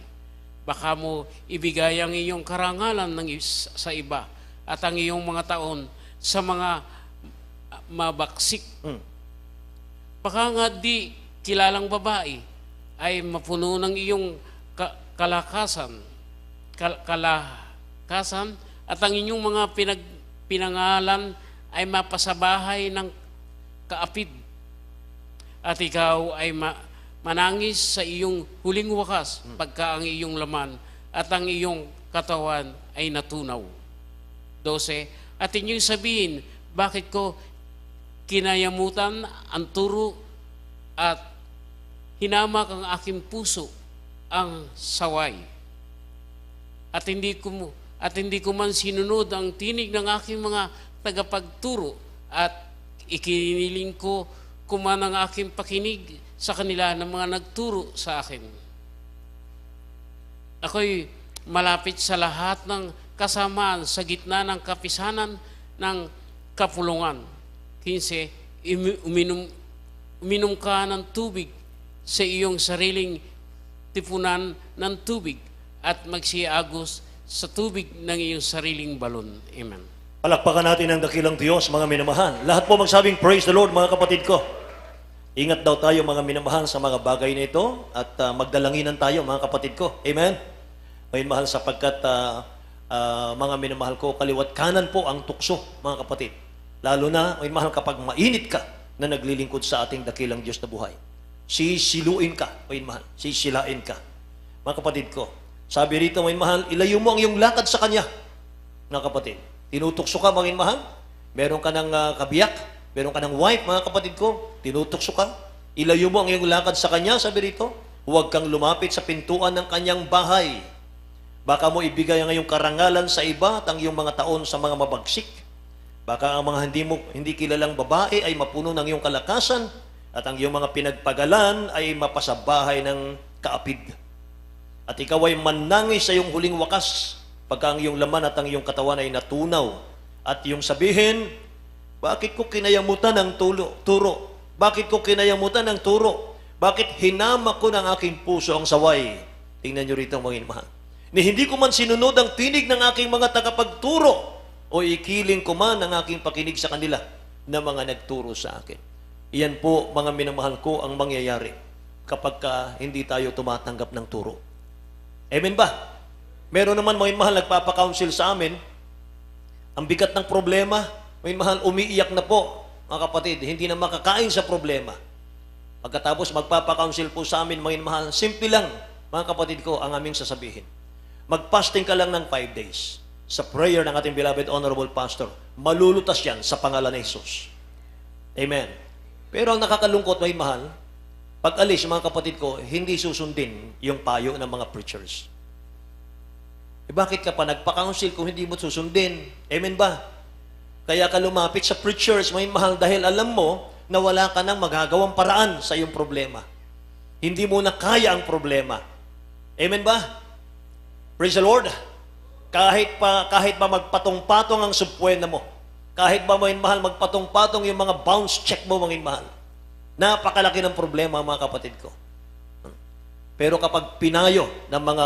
Baka mo ibigay ang iyong karangalan sa iba, at ang iyong mga taon sa mga mabaksik. Baka nga di kilalang babae ay mapuno ng iyong kalakasan, at ang inyong mga pinangalan ay mapasabahay ng kaapid, at ikaw ay manangis sa iyong huling wakas pagka ang iyong laman at ang iyong katawan ay natunaw. 12, at inyong sabihin, bakit ko kinayamutan ang turo at hinamak ang aking puso ang saway, at hindi ko man sinunod ang tinig ng aking mga tagapagturo, at ikiniling ko kuman ang aking pakinig sa kanila ng mga nagturo sa akin. Ako'y malapit sa lahat ng kasamaan sa gitna ng kapisanan ng kapulungan. 15, uminom ka ng tubig sa iyong sariling tipunan ng tubig at magsiagos sa tubig ng iyong sariling balon. Amen. Palakpakan natin ang dakilang Diyos, mga minamahal. Lahat po magsabing, praise the Lord, mga kapatid ko. Ingat daw tayo, mga minamahal, sa mga bagay na ito at magdalanginan tayo, mga kapatid ko. Amen? Mga minamahal, sapagkat mga minamahal ko, kaliwat kanan po ang tukso, mga kapatid. Lalo na, mga minamahal, kapag mainit ka na naglilingkod sa ating dakilang Diyos na buhay. Sisiluin ka, mga minamahal. Sisilain ka. Mga kapatid ko, sabi rito, mga minamahal, ilayo mo ang iyong lakad sa Kanya, mga kapatid. Tinutukso ka, mga minamahal. Meron ka ng kabiyak, meron ka ng wife, mga kapatid ko. Tinutukso ka. Ilayo mo ang iyong lakad sa Kanya, sabi rito. Huwag kang lumapit sa pintuan ng Kanyang bahay. Baka mo ibigay ang iyong karangalan sa iba at ang iyong mga taon sa mga mabagsik. Baka ang mga hindi kilalang babae ay mapuno ng iyong kalakasan at ang iyong mga pinagpagalan ay mapasabahay ng kaapid. At ikaw ay manangis sa iyong huling wakas pagka ang iyong laman at ang iyong katawan ay natunaw. At iyong sabihin, bakit ko kinayamutan ng turo? Bakit ko kinayamutan ng turo? Bakit hinama ko ng aking puso ang saway? Tingnan nyo rito, mga inmahan. Ni hindi ko man sinunod ang tinig ng aking mga tagapagturo o ikiling ko man ang aking pakinig sa kanila na mga nagturo sa akin. Iyan po, mga minamahal ko, ang mangyayari kapag hindi tayo tumatanggap ng turo. Amen ba? Meron naman, mga minamahal, nagpapakounsel sa amin. Ang bigat ng problema, mga minamahal, umiiyak na po, mga kapatid, hindi na makakain sa problema. Pagkatapos magpapakounsel po sa amin, mga minamahal, simple lang, mga kapatid ko, ang aming sasabihin. Mag-fasting ka lang ng 5 days sa prayer ng ating beloved honorable pastor. Malulutas yan sa pangalan ni Jesus. Amen. Pero ang nakakalungkot, may mahal, pag alis, mga kapatid ko, hindi susundin yung payo ng mga preachers. Bakit ka pa nagpa-counsel kung hindi mo susundin? Amen ba? Kaya ka lumapit sa preachers, may mahal, dahil alam mo na wala ka nang magagawang paraan sa iyong problema. Hindi mo na kaya ang problema. Amen ba? Praise the Lord. Kahit pa magpatong-patong ang subpuena mo, kahit ba, mga mahal, magpatong-patong yung mga bounce check mo, mga mahal, napakalaki ng problema, mga kapatid ko. Pero kapag pinayo ng mga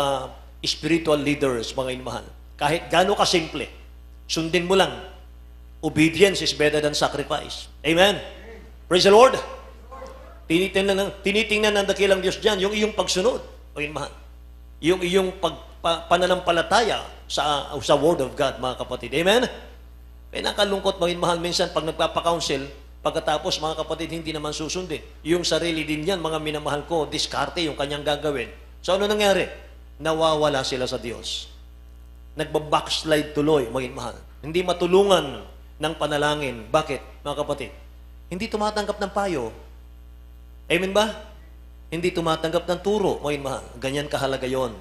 spiritual leaders, mga mahal, kahit gaano ka simple, sundin mo lang. Obedience is better than sacrifice. Amen? Praise the Lord. Tinitingnan ng dakilang Diyos dyan, yung iyong pagsunod, mga mahal. Yung iyong pananampalataya sa Word of God, mga kapatid. Amen? Kaya nakalungkot, mga mahal, minsan pag nagpapakounsel, pagkatapos, mga kapatid, hindi naman susundin. Yung sarili din yan, mga minamahal ko, diskarte yung kanyang gagawin. So ano nangyari? Nawawala sila sa Diyos. Nagbabackslide tuloy, mga mahal. Hindi matulungan ng panalangin. Bakit, mga kapatid? Hindi tumatanggap ng payo. Amen ba? Hindi tumatanggap ng turo, mga mahal. Ganyan kahalaga yon.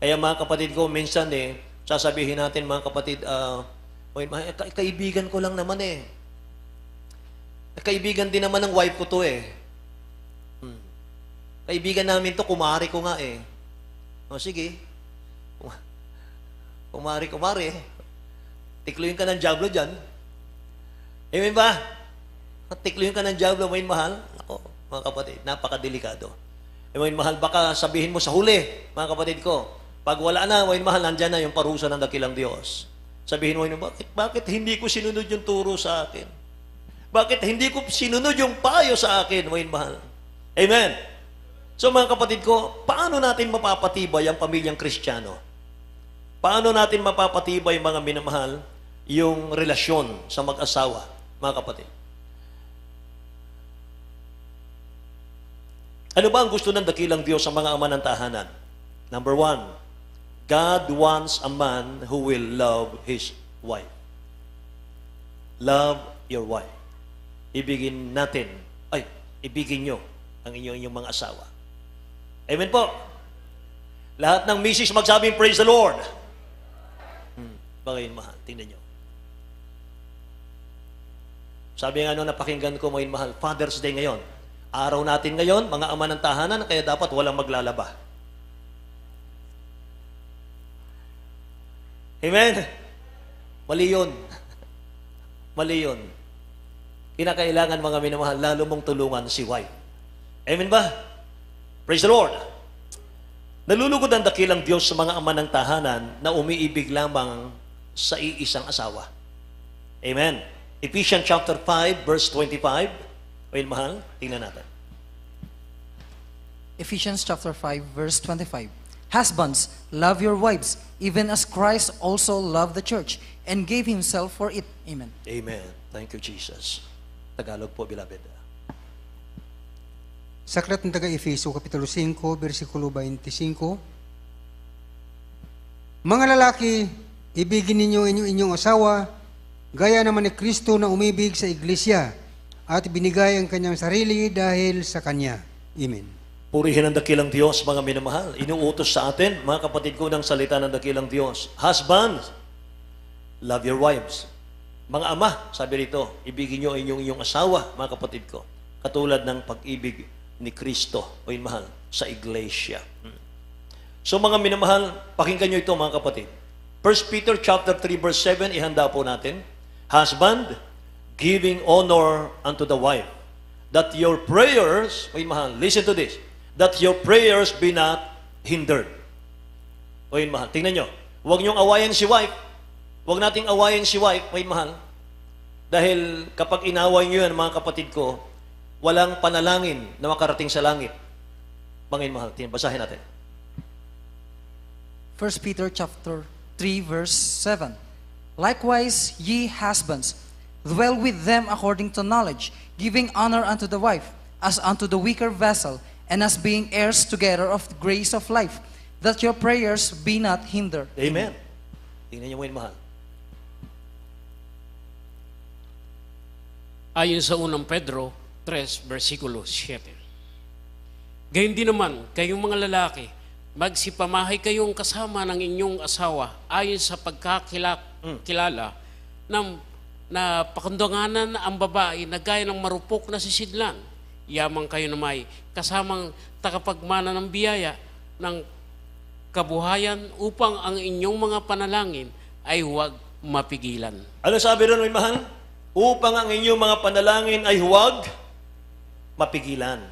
Kaya, mga kapatid ko, minsan sasabihin natin, mga kapatid, kaibigan ko lang naman kaibigan din naman ng wife ko to Kaibigan namin to, kumari ko nga O sige. Kumari. Tikluin ka ng diablo dyan. Amen ba? Tikluin ka ng diablo, may mahal. Ako, mga kapatid, napakadelikado. May mahal, baka sabihin mo sa huli, mga kapatid ko, pag wala na, may mahal, nandyan na yung parusa ng dakilang Diyos. Sabihin mo, bakit hindi ko sinunod yung turo sa akin? Bakit hindi ko sinunod yung payo sa akin, may mahal? Amen? So mga kapatid ko, paano natin mapapatibay ang pamilyang Kristiyano? Paano natin mapapatibay, mga minamahal, yung relasyon sa mag-asawa, mga kapatid? Ano ba ang gusto ng dakilang Diyos sa mga ama ng tahanan? Number 1, God wants a man who will love his wife. Love your wife. Ibigin nyo ang inyong mga asawa. Amen po. Lahat ng misis magsabing, praise the Lord. Bagay mahal, tingnan nyo. Sabi nga napakinggan ko, mga mahal, Father's Day ngayon. Araw natin ngayon, mga ama ng tahanan, kaya dapat walang maglalaba. Amen? Mali yun. Mali yun. kinakailangan mga minamahal, lalo mong tulungan si wife. Amen ba? Praise the Lord. Nalulugod ang dakilang Diyos sa mga ama ng tahanan na umiibig lamang sa iisang asawa. Amen. Ephesians chapter 5, verse 25. Amen, mahal, tingnan natin. Ephesians chapter 5, verse 25. Husbands, love your wives, even as Christ also loved the church and gave himself for it. Amen. Amen. Thank you, Jesus. Tagalog po, beloved. Sa aklat ng taga-Efeso, Kapitulo 5, versikulo 25, mga lalaki, ibigin ninyo inyong asawa, gaya naman ni Kristo na umibig sa iglesia at binigay ang kanyang sarili dahil sa kanya. Amen. Purihin ang dakilang Diyos, mga minamahal. Inuutos sa atin, mga kapatid ko, ng salita ng dakilang Diyos. Husbands, love your wives. Mga ama, sabi rito, ibigin nyo inyong asawa, mga kapatid ko. Katulad ng pag-ibig ni Kristo, o mahal, sa iglesia. So mga minamahal, pakinggan nyo ito, mga kapatid. 1 Peter chapter 3, verse 7, ihanda po natin. Husband, giving honor unto the wife, that your prayers, o mahal, listen to this, that your prayers be not hindered. O mahal, tingnan nyo, huwag nyong awayan si wife, huwag nating awayan si wife, o mahal, dahil kapag inaway nyo yan, mga kapatid ko, walang panalangin na makarating sa langit. Mga mahal, basahin natin. 1 Peter chapter 3, verse 7. Likewise, ye husbands, dwell with them according to knowledge, giving honor unto the wife, as unto the weaker vessel, and as being heirs together of the grace of life, that your prayers be not hindered. Amen. Tingnan niyo mo yun, mahal. Ayon sa unang Pedro 3, versikulo 7. Gayun din naman, kayong mga lalaki, magsipamahay kayong kasama ng inyong asawa ayon sa pagkakilala na pakundanganan ang babae na gaya ng marupok na sisidlan. Yamang kayo na may kasamang takapagmana ng biyaya ng kabuhayan upang ang inyong mga panalangin ay huwag mapigilan. Ano sabi ron, mahal? Upang ang inyong mga panalangin ay huwag mapigilan.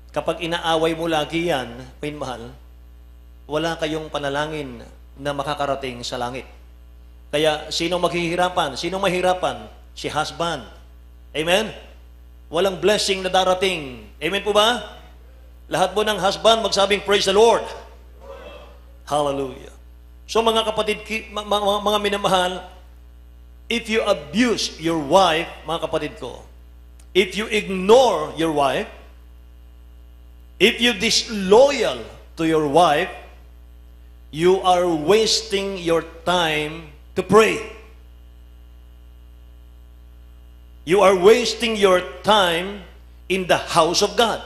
Kapag inaaway mo lagi yan, mahal, wala kayong panalangin na makakarating sa langit. Kaya, sinong maghihirapan? Sinong mahirapan? Si husband. Amen? Walang blessing na darating. Amen po ba? Lahat po ng husband magsabing, praise the Lord. Hallelujah. So mga kapatid, mga minamahal, if you abuse your wife, mga kapatid ko, if you ignore your wife, if you disloyal to your wife, you are wasting your time to pray. You are wasting your time in the house of God.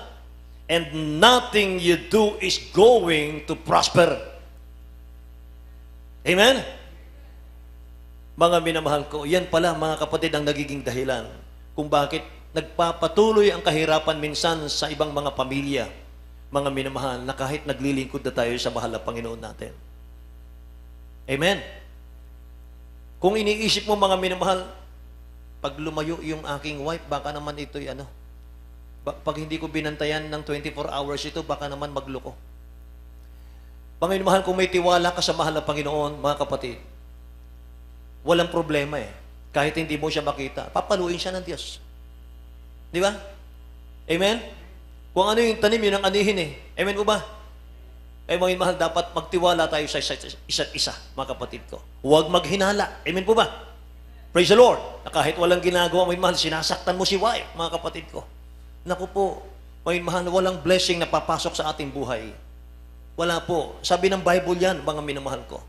And nothing you do is going to prosper. Amen? Mga minamahal ko, yan pala mga kapatid ang nagiging dahilan kung bakit nagpapatuloy ang kahirapan minsan sa ibang mga pamilya, mga minamahal, na kahit naglilingkod na tayo sa mahal na Panginoon natin. Amen? Kung iniisip mo mga minamahal, pag lumayo yung aking wife, baka naman ito'y pag hindi ko binantayan ng 24 hours ito, baka naman magloko. Mga minamahal, kung may tiwala ka sa mahal na Panginoon, mga kapatid, walang problema eh. Kahit hindi mo siya makita, papaluin siya ng Diyos. Di ba? Amen? Kung ano yung tanim, yun ang anihin eh. Amen po ba? Kaya mga mahal, dapat magtiwala tayo sa isa't isa, mga kapatid ko. Huwag maghinala. Amen po ba? Praise the Lord. Na kahit walang ginagawa, mga mahal, sinasaktan mo si wife, mga kapatid ko. Naku po, mga mahal, walang blessing na papasok sa ating buhay. Wala po. Sabi ng Bible yan, mga minamahal ko.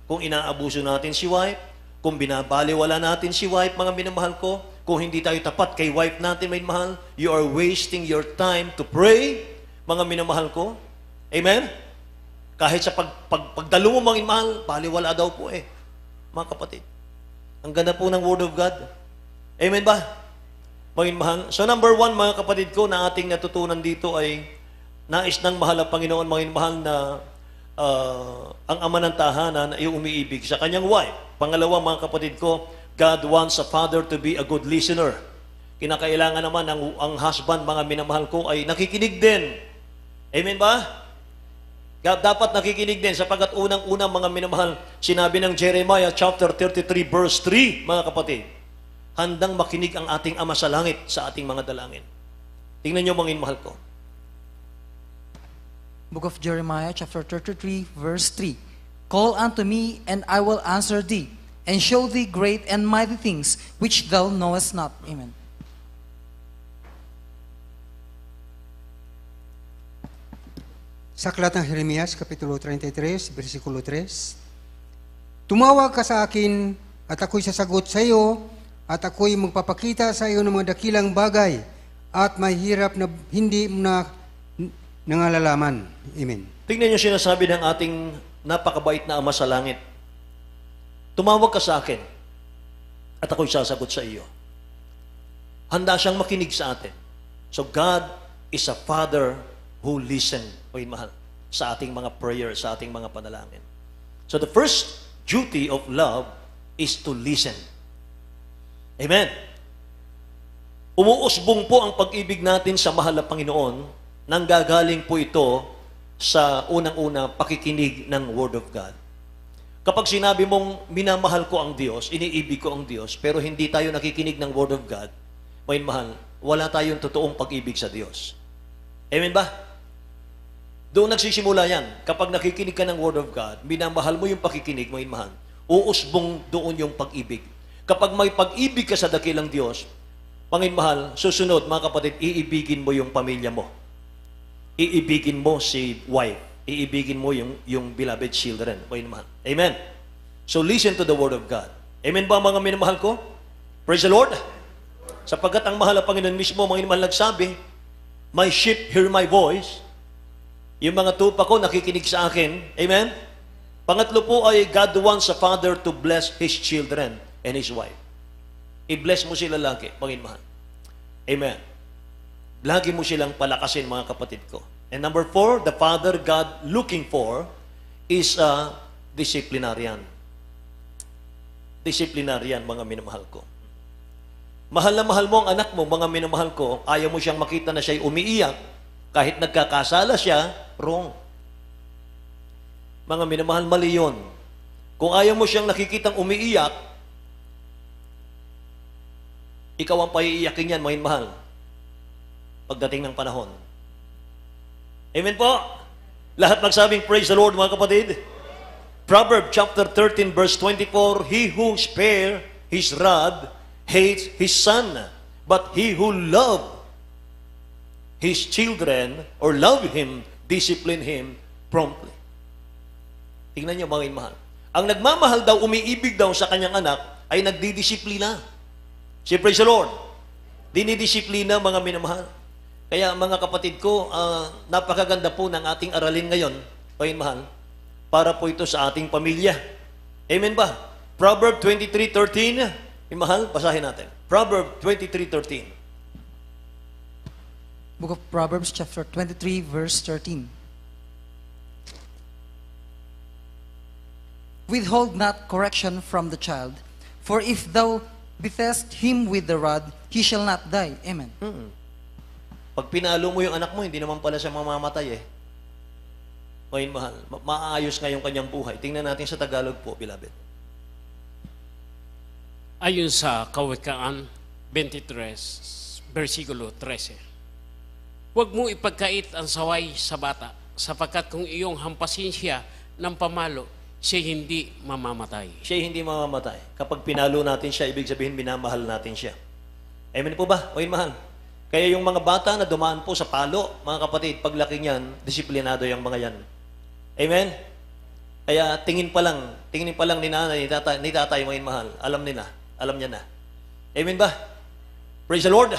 Kung inaabuso natin si wife, kung binabaliwala natin si wife, mga minamahal ko, kung hindi tayo tapat kay wife natin, mga mahal, you are wasting your time to pray, mga minamahal ko. Amen? Kahit sa pagdalo mo, mga mahal, baliwala daw po eh. Mga kapatid. Ang ganda po ng Word of God. Amen ba? Mga mahal. So number 1, mga kapatid ko, na ating natutunan dito ay nais ng mahal na Panginoon, mga mahal, na ang ama ng tahanan ay umiibig sa kanyang wife. Pangalawa, mga kapatid ko, God wants a father to be a good listener. Kinakailangan naman ang husband, mga minamahal ko, ay nakikinig din. Amen ba? Dapat nakikinig din sapagkat unang-unang mga minamahal, sinabi ng Jeremiah chapter 33 verse 3, mga kapatid, handang makinig ang ating Ama sa langit sa ating mga dalangin. Tingnan niyo mga minamahal ko. Book of Jeremiah, chapter 33, verse 3. Call unto me, and I will answer thee, and show thee great and mighty things, which thou knowest not. Amen. Sa aklat ng Jeremias, Kapitulo 33, versikulo 3, tumawag ka sa akin, at ako'y sasagot sa iyo, at ako'y magpapakita sa iyo ng mga dakilang bagay, at mahirap na hindi mo na nangalaman. Amen. Tingnan niyo sinasabi ng ating napakabait na Ama sa langit. Tumawag ka sa akin, at ako'y sasagot sa iyo. Handa siyang makinig sa atin. So God is a Father who listens, o mahal, sa ating mga prayers, sa ating mga panalangin. So the first duty of love is to listen. Amen. Umuusbong po ang pag-ibig natin sa mahal na Panginoon, nanggagaling po ito sa unang-una pakikinig ng Word of God. Kapag sinabi mong minamahal ko ang Diyos, iniibig ko ang Diyos, pero hindi tayo nakikinig ng Word of God, may mahal, wala tayong totoong pag-ibig sa Diyos. Amen ba? Doon nagsisimula yan. Kapag nakikinig ka ng Word of God, minamahal mo yung pakikinig mo, mahal, uusbong doon yung pag-ibig. Kapag may pag-ibig ka sa dakilang Diyos, Panginoon, susunod, mga kapatid, iibigin mo yung pamilya mo. Iibigin mo si wife. Iibigin mo yung beloved children. Panginoon. Amen. So listen to the Word of God. Amen ba mga minamahal ko? Praise the Lord. Sapagkat ang mahal na Panginoon mismo, mga minamahal nagsabi, my sheep hear my voice. Yung mga tupa ko nakikinig sa akin. Amen? Pangatlo po ay God wants a father to bless his children and his wife. I-bless mo sila lagi, Panginoon. Amen. Lagi mo silang palakasin, mga kapatid ko. And number 4, the Father God looking for is a disciplinarian. Disciplinarian, mga minamahal ko. Mahal na mahal mo ang anak mo, mga minamahal ko, ayaw mo siyang makita na siya'y umiiyak, kahit nagkakasala siya, wrong. Mga minamahal, mali yun. Kung ayaw mo siyang nakikitang umiiyak, ikaw ang paiiyakin yan, mga mahal, pagdating ng panahon. Amen po? Lahat magsabing, praise the Lord, mga kapatid. Proverbs chapter 13, verse 24, he who spare his rod hates his son, but he who love his children, or love him, discipline him promptly. Tingnan niyo, mga mahal. Ang nagmamahal daw, umiibig daw sa kanyang anak, ay nagdidisiplina. Si praise the Lord. Dinidisiplina, mga minamahal. Kaya mga kapatid ko, napakaganda po ng ating aralin ngayon, mga mahal, para po ito sa ating pamilya. Amen ba? Proverbs 23:13, mahal, basahin natin. Proverbs 23:13. Book of Proverbs, chapter 23, verse 13. Withhold not correction from the child, for if thou beatest him with the rod, he shall not die. Amen. Pag pinalo mo yung anak mo, hindi naman pala siya mamamatay eh. Ngayon, mahal, maayos nga yung kanyang buhay. Tingnan natin sa Tagalog po, beloved. Ayon sa Kawikaan 23, versikulo 13. Huwag mo ipagkait ang saway sa bata, sapagkat kung iyong hampasin siya ng pamalo, siya hindi mamamatay. Siya hindi mamamatay. Kapag pinalo natin siya, ibig sabihin, minamahal natin siya. Amen po ba? Ngayon, mahal. Kaya yung mga bata na dumaan po sa palo, mga kapatid, paglaki niyan, disiplinado yung mga yan. Amen? Kaya tingin pa lang ni nanay, ni tatay, mga mahal, alam niya na. Amen ba? Praise the Lord.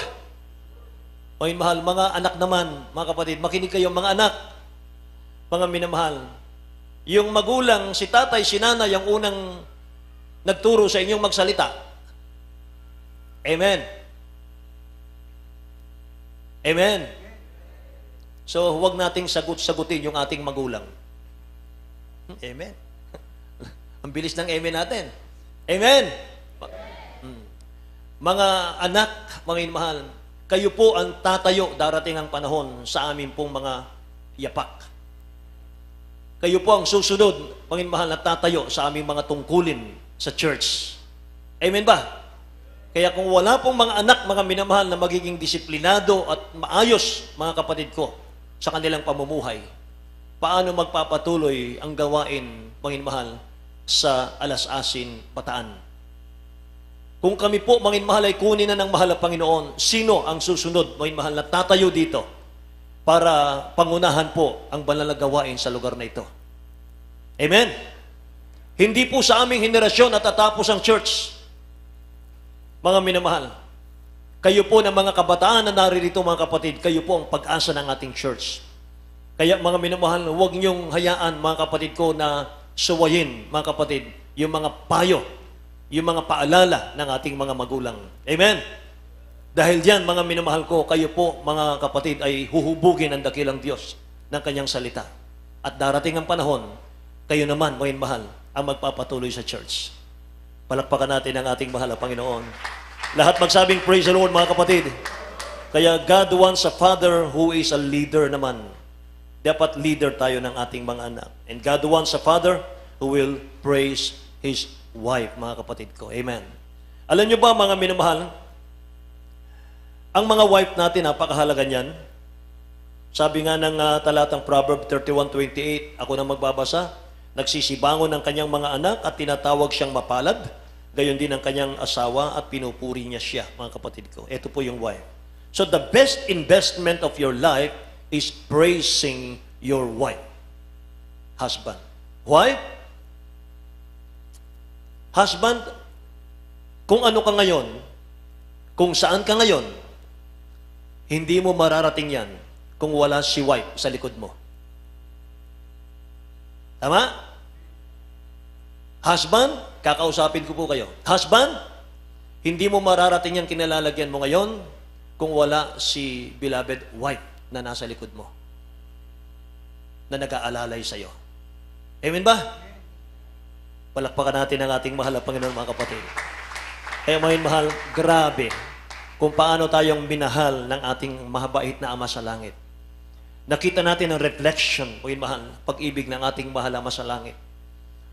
Mga mahal, mga anak naman, mga kapatid, makinig kayo, mga anak, mga minamahal. Yung magulang, si tatay, si nanay, ang unang nagturo sa inyong magsalita. Amen. Amen. So, huwag nating sagutin yung ating magulang. Amen. Ang bilis ng amen natin. Amen. Mga anak, mga inmahal, kayo po ang tatayo darating ang panahon sa amin pong mga yapak. Kayo po ang susunod, mga inmahal, na tatayo sa aming mga tungkulin sa church. Amen ba? Kaya kung wala pong mga anak, mga minamahal, na magiging disiplinado at maayos, mga kapatid ko, sa kanilang pamumuhay, paano magpapatuloy ang gawain, mga mahal, sa Alas-asin, Bataan? Kung kami po, mga mahal, ay kunin na ng mahal na Panginoon, sino ang susunod, mga mahal, na tatayo dito para pangunahan po ang banal na gawain sa lugar na ito? Amen? Hindi po sa aming henerasyon natatapos ang church. Mga minamahal, kayo po ng mga kabataan na naririto, mga kapatid, kayo po ang pag-asa ng ating church. Kaya mga minamahal, huwag niyong hayaan, mga kapatid ko, na suwayin, mga kapatid, yung mga payo, yung mga paalala ng ating mga magulang. Amen? Dahil diyan, mga minamahal ko, kayo po, mga kapatid, ay huhubugin ang dakilang Diyos ng kanyang salita. At darating ang panahon, kayo naman, mga mahal, ang magpapatuloy sa church. Palakpakan natin ang ating mahal na Panginoon. Lahat magsabing praise the Lord, mga kapatid. Kaya God wants a father who is a leader naman. Dapat leader tayo ng ating mga anak. And God wants a father who will praise his wife, mga kapatid ko. Amen. Alam nyo ba, mga minamahal, ang mga wife natin, napakahalaga niyan. Sabi nga ng talatang Proverb 31:28, ako na magbabasa, nagsisibangon ng kanyang mga anak at tinatawag siyang mapalad. Gayon din ang kanyang asawa at pinupuri niya siya, mga kapatid ko. Ito po yung wife. So the best investment of your life is praising your wife. Husband. Wife? Husband, kung ano ka ngayon, kung saan ka ngayon, hindi mo mararating yan kung wala si wife sa likod mo. Tama? Husband, kakausapin ko po kayo. Husband, hindi mo mararating yan, kinalalagyan mo ngayon kung wala si beloved wife na nasa likod mo, na nag-aalalay sa iyo. Amen ba? Palakpakan natin ang ating mahal na Panginoon, mga kapatid. Kaya mga mahal, grabe kung paano tayong minahal ng ating mahabait na Ama sa langit. Nakita natin ang reflection, mga mahal, pag-ibig ng ating mahal na Ama sa langit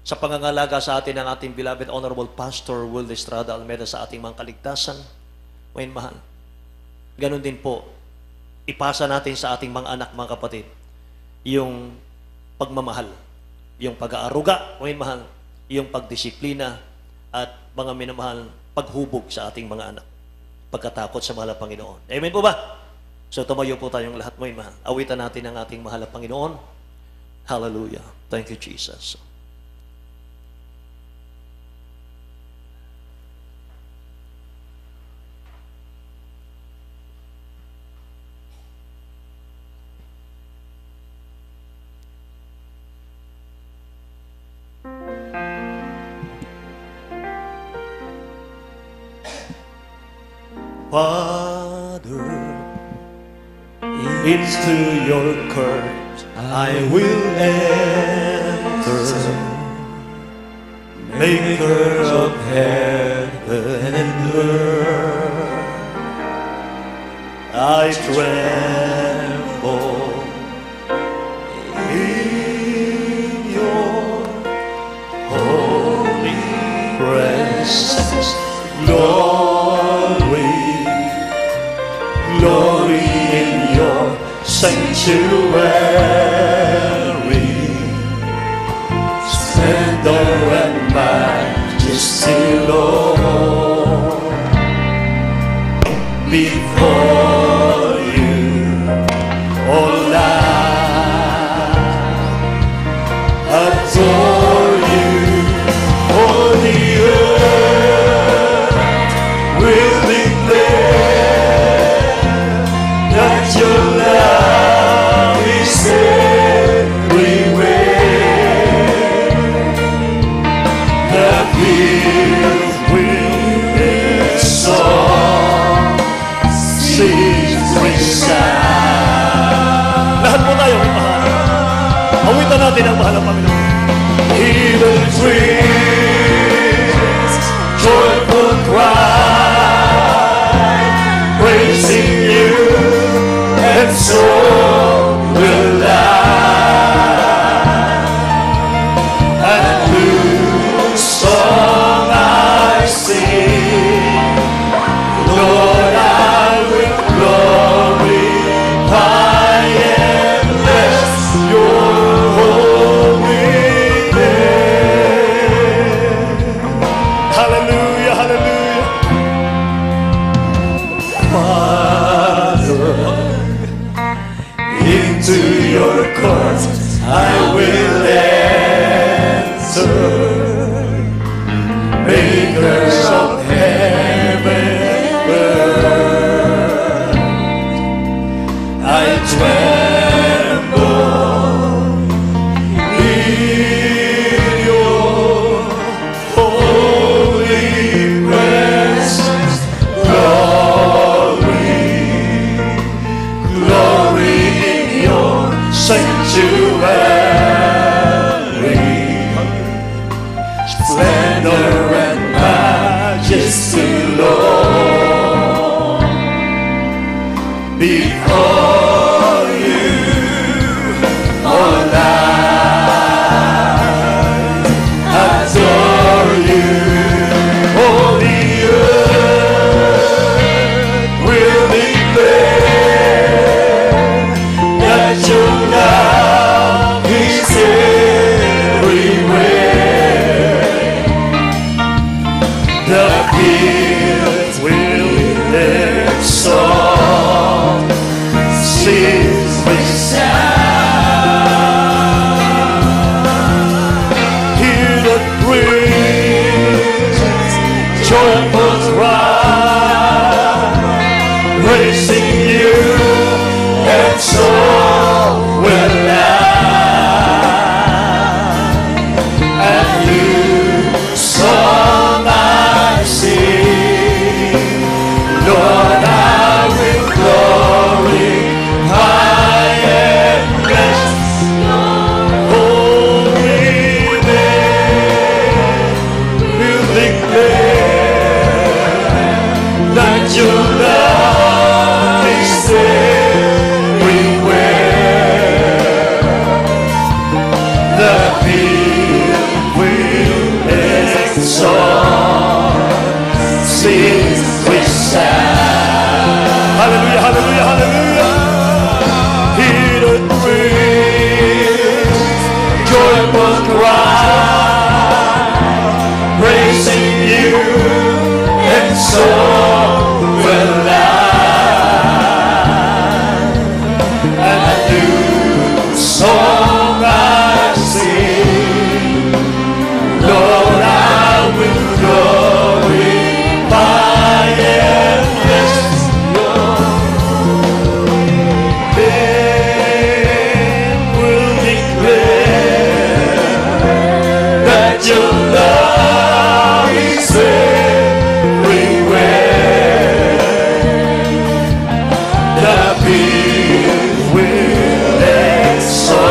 sa pangangalaga sa atin ng ating beloved Honorable Pastor Will Estrada Almeida sa ating mga kaligtasan. Mga mahal, ganun din po, ipasa natin sa ating mga anak, mga kapatid, yung pagmamahal, yung pag-aaruga, mga mahal, yung pagdisiplina, at mga minamahal, paghubog sa ating mga anak, pagkatakot sa mahal na Panginoon. Amen po ba? So tumayo po tayong lahat, mga mahal. Awitan natin ang ating mahal na Panginoon. Hallelujah. Thank you, Jesus. Father, into your court I will enter, maker of heaven and earth. I tremble in your holy presence, glory in your sanctuary, splendor and majesty, Lord, before you, all I adore you, all the earth will declare that your love is everywhere. That filled with its song, sings with sound. Lahat po tayo, mahal. Awitan natin ang mahal ng Panginoon. Hear the dreams, joyful cry. the fields will exalt, seas will sound. Hear the praise, joyful cry, praising you, and so will I. And new song I sing, Lord, I will glorify and bless your holy name. We'll declare that your love is everywhere. The field will exalt, seas will sound. Hallelujah, hallelujah, hallelujah. Hear the praise, joyful cry, praising you, and so will I. And a new song I sing, Lord, I will glorify and bless your name. Will declare that your love is everywhere. The field will exalt,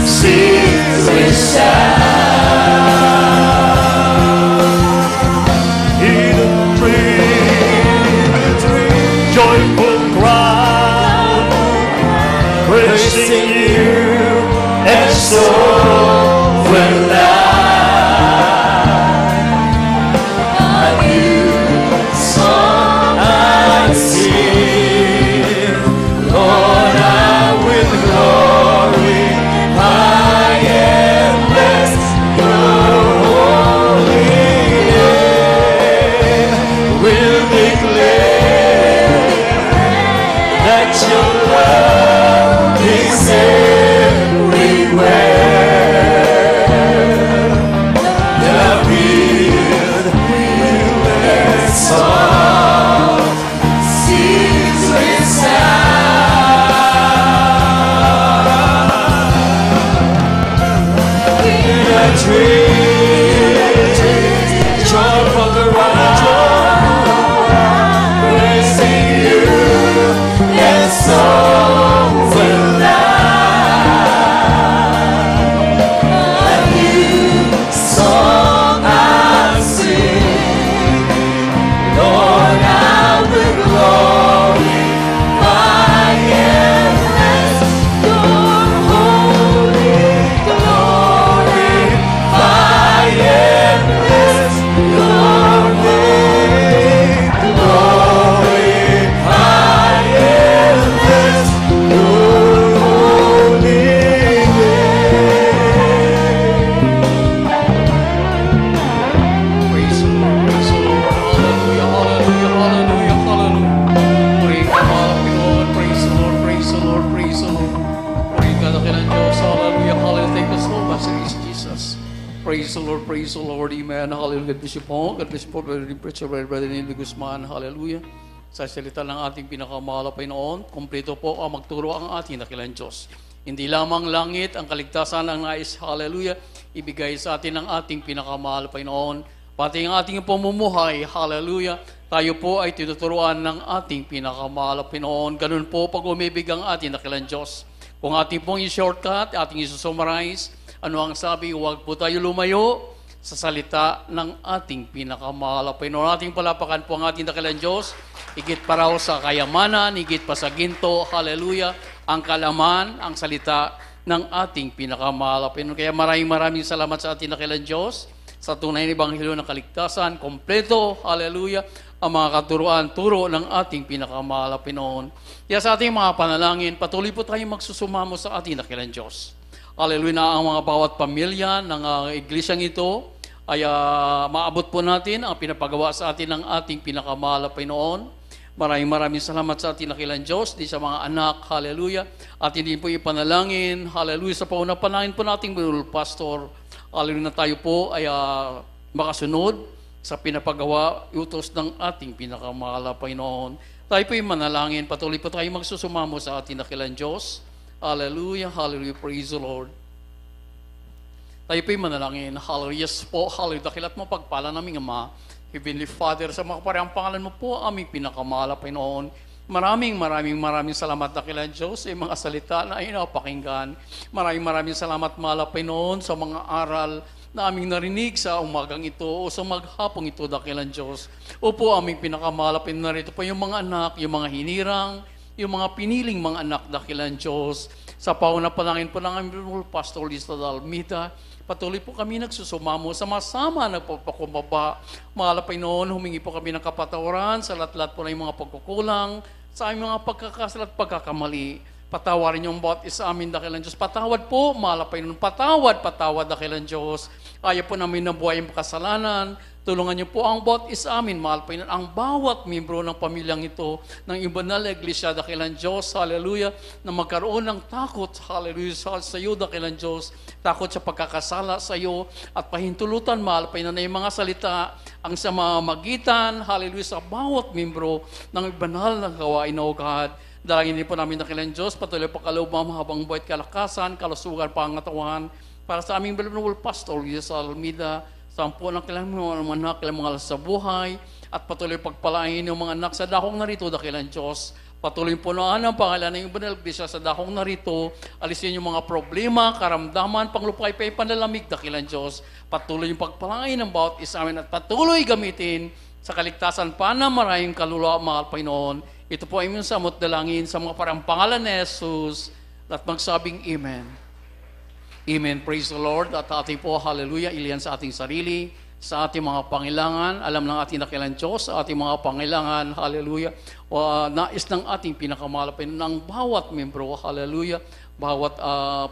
seas will sound. Hear the praise, joyful cry, praising you, and so will I. A new song I sing, Lord, I will glorify and bless your holy name. We'll declare that your love is everywhere. The field will exalt, seas will sound. The trees, joyful cry, praising you, and so will I. A new song I sing, Lord, I will glorify and bless your holy, glorify and bless your name, glorify and bless your holy Praise the Lord, praise the Lord. Hallelujah, hallelujah, hallelujah, hallelujah. Purihin ka mga Pinoon. Praise the Lord, praise the Lord, praise the Lord. Purihin ka na kailan Diyos. Hallelujah, hallelujah. Thank you so much, Jesus. Praise the Lord, amen. Hallelujah. God bless you po. God bless you po, Brother Preacher, Brother Neil Guzman. Hallelujah. Sa salita ng ating pinakamahal na Panginoon, kumpleto po ang magturo ang ating dakilang Diyos. Hindi lamang langit ang kaligtasan ang nais, hallelujah, ibigay sa atin ng ating pinakamahal na Panginoon. Pati ang ating pamumuhay, hallelujah, tayo po ay tinuturuan ng ating pinakamahal na Panginoon. Ganun po pag umibig ang ating dakilang Diyos. Kung ating pong i-shortcut, ating i-summarize, ano ang sabi, huwag po tayo lumayo sa salita ng ating pinakamahal na Panginoon. Ating palapakan po ang ating dakilang Diyos, higit pa raw sa kayamanan, higit pa sa ginto, hallelujah, ang kalaman, ang salita ng ating pinakamahal na Panginoon. Kaya maraming salamat sa ating dakilang Diyos, sa tunay na ebanghelyo ng kaligtasan, kompleto, hallelujah, ang mga katuruan-turo ng ating pinakamahal na Panginoon. Kaya sa ating mga panalangin, patuloy po tayong magsusumamo sa ating dakilang Diyos. Hallelujah, na ang mga bawat pamilya ng iglesyang ito ay maabot po natin ang pinapagawa sa atin ng ating pinakamahal na Panginoon. Maraming salamat sa ating nakilang Diyos, di sa mga anak, hallelujah. At hindi po ipanalangin, hallelujah, sa paunang panalangin po nating Pastor, hallelujah, na tayo po ay makasunod sa pinapagawa, utos ng ating pinakamahal na Panginoon. Tayo po yung manalangin, patuloy po tayo magsusumamo sa ating nakilang Diyos. Hallelujah, hallelujah, praise the Lord. Tayo po'y manalangin. Hallelujah po, hallelujah. Dakilat mo pagpala naming Ama, Heavenly Father, sa mga parehang pangalan mo po, aming pinakamahal na Panginoon. Maraming salamat dakilang Diyos sa mga salita na inapakinggan. Maraming salamat mahal na Panginoon sa mga aral na aming narinig sa umagang ito o sa maghapong ito dakilang Diyos. Opo, aming pinakamahal na Panginoon, narito po yung mga anak, yung mga hinirang, yung mga piniling mga anak dakilang Diyos. Sa pauna panangin po ng aming Pastor Lisa Dalmida, patuloy po kami nagsusumamo, sama-sama nagpapakumbaba. Mahal na Panginoon, humingi po kami ng kapatawaran sa lahat-lahat po na yung mga pagkukulang, sa aming mga pagkakasala at pagkakamali. Patawarin niyo ang bawat isa amin dakilang Diyos. Patawad po, mahal na Panginoon. Patawad dakilang Diyos. Ayaw po namin nabuhay ang kasalanan. Tulungan niyo po ang bawat isa amin, mahal Panginoon, ang bawat membro ng pamilyang ito, ng banal na iglesia, dakilang Diyos, hallelujah, na magkaroon ng takot, hallelujah, sa iyo, dakilang Diyos, takot sa pagkakasala sa iyo, at pahintulutan, mahal Panginoon, na yung mga salita, ang sa mamamagitan, hallelujah, sa bawat membro ng banal na gawain, O God. Dalangin din po namin, dakilang Diyos, patuloy pa kaloob, mahabang buhay, kalakasan, kalusugan, pangatawan, para sa aming Balibnawal Pastor, Jesus Almida, sampo ng kailang mga anak, kailang mga alas sa buhay, at patuloy pagpalain yung mga anak sa dakong narito, dakilang Diyos. Patuloy po na ang pangalan ng banal iglesia sa dakong narito, alisin yung mga problema, karamdaman, panglupay, panlalamig, dakilang Diyos. Patuloy yung pagpalain ng bawat isa amin at patuloy gamitin sa kaligtasan pa na maraming kaluluwa, mahal Panginoon. Ito po ay inyong samot dalangin sa mga parang pangalan ni Jesus at magsabing Amen. Amen. Praise the Lord. At ating po, hallelujah, ilihan sa ating sarili, sa ating mga pangailangan. Alam ng ating dakilang Diyos, sa ating mga pangailangan, hallelujah. Nais ng ating pinakamalapin ng bawat membro, hallelujah. Bawat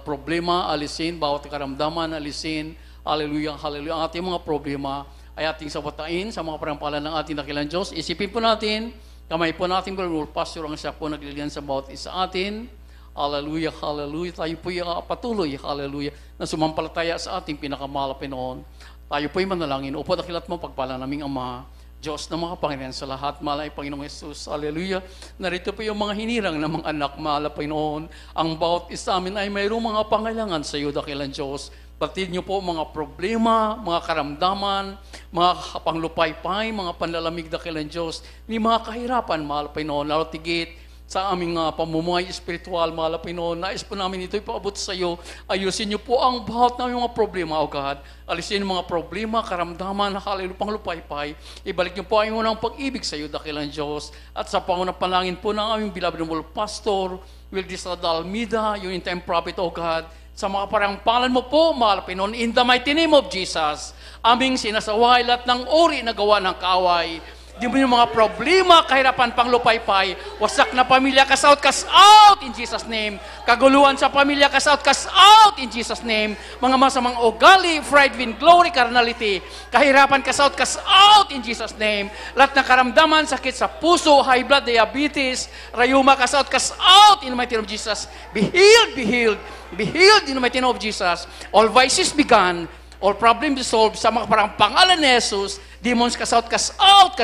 problema, alisin. Bawat karamdaman, alisin. Hallelujah, hallelujah. Ang ating mga problema ay ating sabatain sa mga parampalan ng ating dakilang Diyos. Isipin po natin, kamay po natin, Pastor, ang siya po naglilihan sa bawat isa atin. Hallelujah, hallelujah. Tayo po'y patuloy, hallelujah, na sumampalataya sa ating pinakamahal na Panginoon. Tayo po'y manalangin. Upo dakilat mo pagpala naming Ama, Diyos ng mga Panginoon sa lahat, mahal ay Panginoong Jesus. Hallelujah. Narito po yung mga hinirang ng mga anak, mahal na Panginoon. Ang bawat isa amin ay mayroong mga pangailangan sa iyo, dakilang Diyos. Batid niyo po mga problema, mga karamdaman, mga panglupaypay, mga panlalamig, dakilang Diyos. Ni mga kahirapan, mahal na Panginoon, lalo tigit sa aming pamumuhay espiritual, mahal na Panginoon. Nais po namin ito'y paabot sa iyo. Ayusin niyo po ang bawat ng mga problema, O God. Alisin mga problema, karamdaman, hallelujah, panglupaypay. Ibalik niyo po ang unang pag-ibig sa iyo, dakilang Diyos. At sa pangunang panalangin po ng aming beloved Pastor, Wildis Dalmida, yung in-time prophet, O God, sa mga parang pangalan mo po, mahal na Panginoon, in the mighty name of Jesus, aming sinasaway lahat ng uri na gawa ng kaaway. Di mo yung mga problema, kahirapan, panglupaypay, wasak na pamilya, cast out in Jesus' name. Kaguluhan sa pamilya, cast out in Jesus' name. Mga masamang ugali, pride, vainglory, carnality, kahirapan, cast out in Jesus' name. Lahat ng karamdaman, sakit sa puso, high blood, diabetes, rayuma, cast out in the mighty name of Jesus. Be healed, be healed, be healed in the mighty name of Jesus. All vices be gone, all problems solved sa mga parang pangalan ni Jesus. Demons, cast out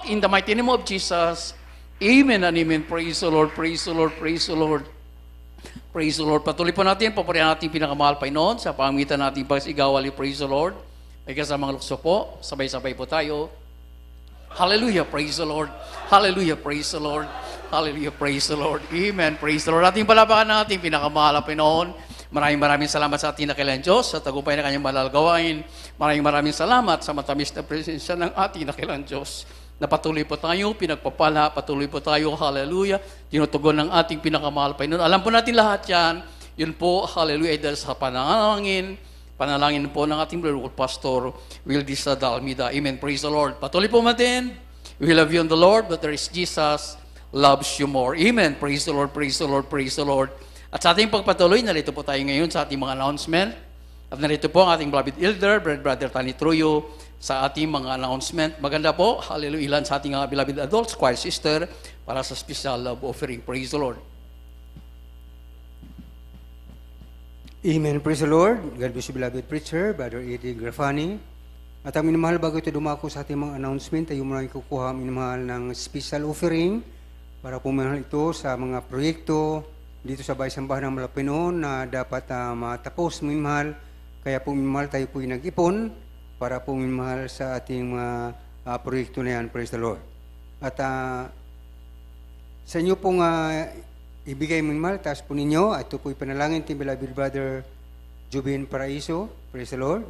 in the mighty name of Jesus. Amen and amen. Praise the Lord, praise the Lord, praise the Lord. Praise the Lord. Patuloy po natin, papurihan natin pinakamahal Panginoon sa pamamagitan natin pag-igawali. Praise the Lord. May kasamang lukso po, sabay-sabay po tayo. Hallelujah, praise the Lord. Hallelujah, praise the Lord. Hallelujah, praise the Lord. Amen, praise the Lord. Ating palapakan natin pinakamahal Panginoon. Maraming salamat sa ating nakilang Diyos, sa tagumpay na kanyang malal gawain. Maraming salamat sa matamis na presensya ng ating nakilang Diyos. Na patuloy po tayo, pinagpapala, patuloy po tayo, hallelujah, tinutugon ng ating pinakamahal Panginoon. Alam po natin lahat yan. Yun po, hallelujah, dahil sa panalangin po ng ating Balibnawal Pastor, Wildis Dalmida. Amen, praise the Lord. Patuloy po natin. We love you in the Lord, but there is Jesus loves you more. Amen, praise the Lord, praise the Lord, praise the Lord. At sa ating pagpatuloy, nalito po tayo ngayon sa ating mga announcement. At narito po ang ating beloved elder, Brother Tani Truyo, sa ating mga announcement. Maganda po, hallelujah, ilan sa ating beloved adults, choir sister, para sa special love offering. Praise the Lord. Amen. Praise the Lord. God bless you, beloved preacher, Brother Eddie Grafani. At ang minamahal, bago ito dumako sa ating mga announcement, tayo muna kukuha minamahal ng special offering para puminahal ito sa mga proyekto dito sa Bahay-Sambahan ng Malapinoon na dapat matapos minamahal. Kaya po minamahal, tayo po nag-ipon para po minamahal sa ating mga proyekto na yan. Praise the Lord. At sa inyo pong ibigay minamahal, taas po ninyo. Ito po ipanalangin team beloved Brother Jubin Paraiso. Praise the Lord.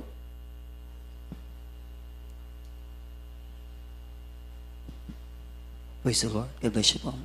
Praise the Lord. God bless you po.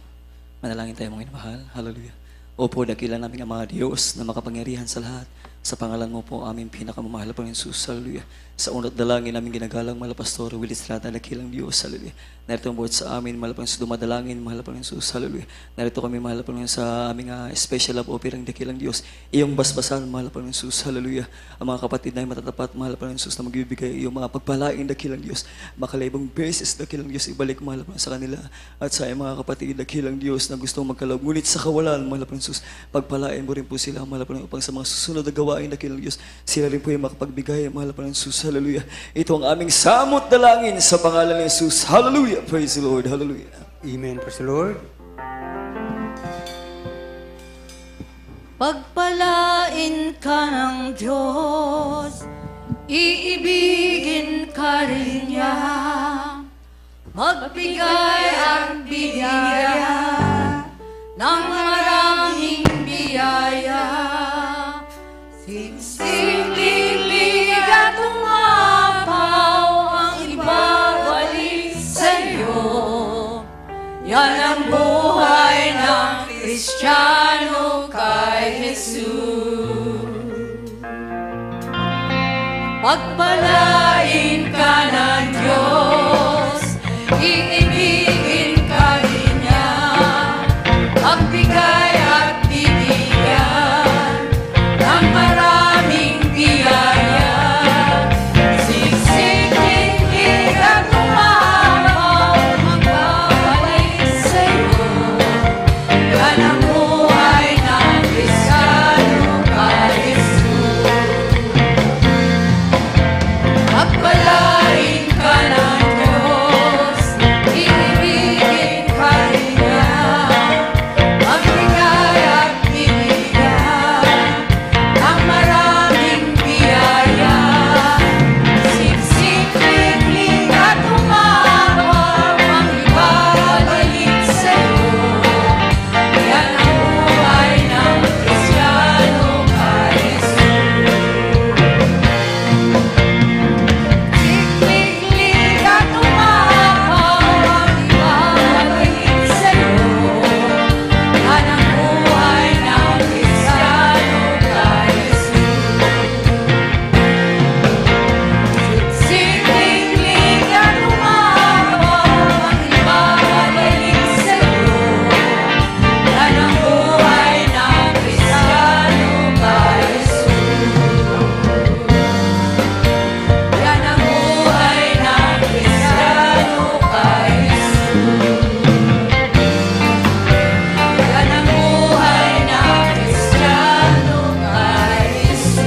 Manalangin tayo mga inamahal. Hallelujah. Opo, dakilan namin ang mga Diyos na makapangyarihan sa lahat. Sa pangalan mo po, aming pinakamamahal po ng Jesus. Hallelujah. Sa unat dalangin namin ginagalang, mahal Pastor Willis Rata, dakilang Diyos. Hallelujah. Narito ang buhat sa amin, mahal po ng dumadalangin, mahal po ng Jesus. Hallelujah. Narito kami, mahal po sa aming special love offering, dakilang Diyos. Iyong basbasan, mahal po ng Jesus. Hallelujah. Ang mga kapatid na matatapat, mahal po ng Jesus na magbibigay iyong mga pagpalain, dakilang Diyos. Makalibang beses, dakilang Diyos, ibalik, mahal po sa kanila. At sa iyong mga kapatid, dakilang Diyos na gustong magkaloob. Ngunit sa kawalan, mahal po ng Jesus, pagpalain mo rin po sila, mahal po ng upang sa mga susunod na gawain, dakilang Diyos, sila rin po yung makapagbigay, mahal po ng Jesus. Hallelujah. Ito ang aming samot dalangin sa pangalan ni Jesus. Hallelujah. Praise the Lord. Hallelujah. Amen. Praise the Lord. Pagpalain ka ng Diyos, iibigin ka rin niya, magbigay at bigaya ng maraming biyaya. Siksik-libig at umapaw ang ibabalik sa'yo. Yan ang buhay ng Kristiyano kay Jesus. Pagpalain ka ng Diyos, iibigin ka rin niya, magbigay at bibigyan ng maraming biyaya. Siksik-libig at umapaw ang babalik sa'yo. Yan ang buhay ng Kristiyano kay Jesus. Pagpalain ka ng Diyos, iibigin ka rin niya, magbigay at bibigyan ng maraming biyaya. Siksik-libig at umapaw ang ibabalik sa'yo. Yan ang buhay ng Kristiyano kay Jesus. Siklik-lik at umapaw ang ibabalik sa'yo. Yan ang buhay ng Kristiyano kay Jesus. Siklik-lik at umapaw ang ibabalik sa'yo. Yan ang buhay ng Kristiyano kay Jesus. Yan ang buhay ng Kristiyano kay Jesus. Yan ang buhay ng Kristiyano kay Jesus.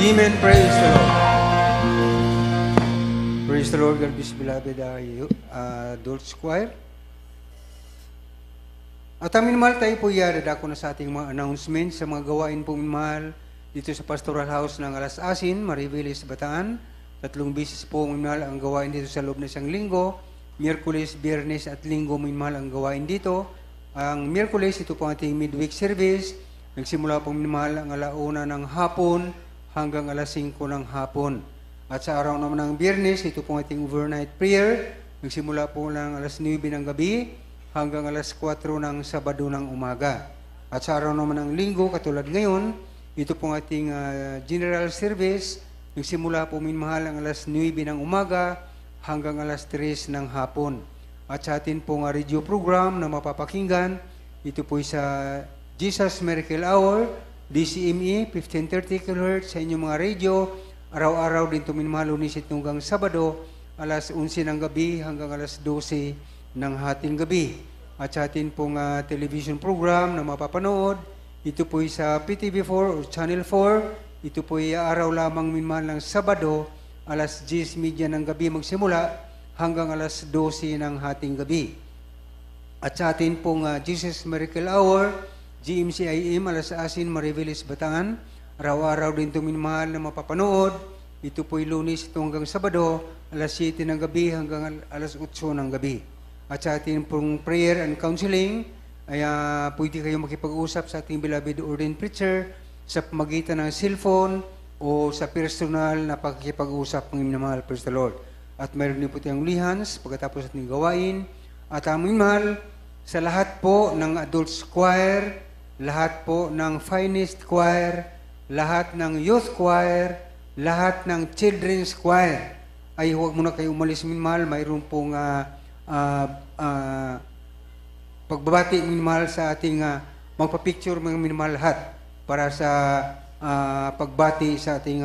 Amen. Praise the Lord. Praise the Lord. God bless you, beloved adults choir. At ang minamahal, tayo po dadako na sa ating mga announcements sa mga gawain po minamahal dito sa Pastoral House ng Alas Asin, Maribeles, Bataan. 3 beses po minamahal ang gawain dito sa loob na isang linggo. Miyerkules, Biyernes at Linggo minamahal ang gawain dito. Ang Miyerkules, ito po ang ating midweek service. Nagsimula po minamahal ang 1:00 ng hapon hanggang 5:00 ng hapon. At sa araw naman ng Biyernes, ito po ang ating overnight prayer. Nagsimula po lang 9:00 ng gabi hanggang 4:00 ng Sabado ng umaga. At sa araw naman ng Linggo, katulad ngayon, ito po ang ating general service. Nagsimula po minamahal ang 9:00 ng umaga hanggang 3:00 ng hapon. At sa atin pong radio program na mapapakinggan, ito po sa Jesus Miracle Hour DCME 1530 kHz sa inyong mga radio. Araw-araw din tuminmalo ni hanggang Sabado, alas 11 ng gabi hanggang alas 12 ng hating gabi. At sa atin pong television program na mapapanood, ito po'y sa PTV4 o Channel 4. Ito po'y araw lamang minman ng Sabado, alas 10:30 ng gabi magsimula hanggang alas 12 ng hating gabi. At sa atin pong Jesus Miracle Hour, GMCIM, alas 10 Mariveles, Batangan. Araw-araw din tuminmahal na mapapanood. Ito po'y Lunes ito hanggang Sabado, alas 7 ng gabi hanggang alas 8 ng gabi. At sa atin pong prayer and counseling, ay pwede kayo makipag-usap sa ating beloved ordained preacher sa pamagitan ng cellphone o sa personal na pagkikipag-usap ng minamahal. Praise the Lord. At mayroon din po tayong lihans pagkatapos ating gawain. At aming mahal, sa lahat po ng adults choir, lahat po ng finest choir, lahat ng youth choir, lahat ng children's choir, ay huwag muna kayo umalis minamahal. Mayroon pong pagbabati minamahal sa ating magpa-picture mga minamahal lahat para sa pagbati sa ating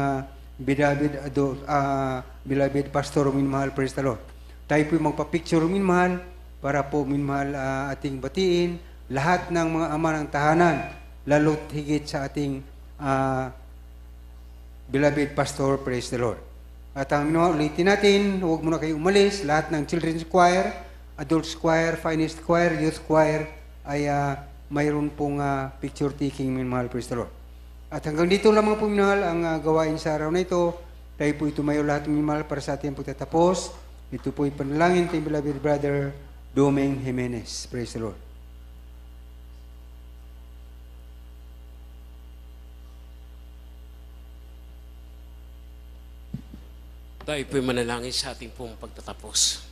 beloved pastor minamahal. Praise the Lord. Tayo po magpa-picture minamahal para po minamahal ating batiin lahat ng mga ama ng tahanan, lalo't higit sa ating beloved pastor. Praise the Lord. At ang ulitin natin, huwag muna kayo umalis. Lahat ng children's choir, adults choir, finest choir, youth choir, ay mayroon pong picture taking minamahal. Praise the Lord. At hanggang dito lamang po minamahal ang gawain sa araw na ito. Tayo po tumayo lahat minamahal para sa ating pagtatapos. Ito po ipanalangin kay beloved brother Domeng Jimenez. Praise the Lord. Tayo po'y manalangin sa ating pong pagtatapos.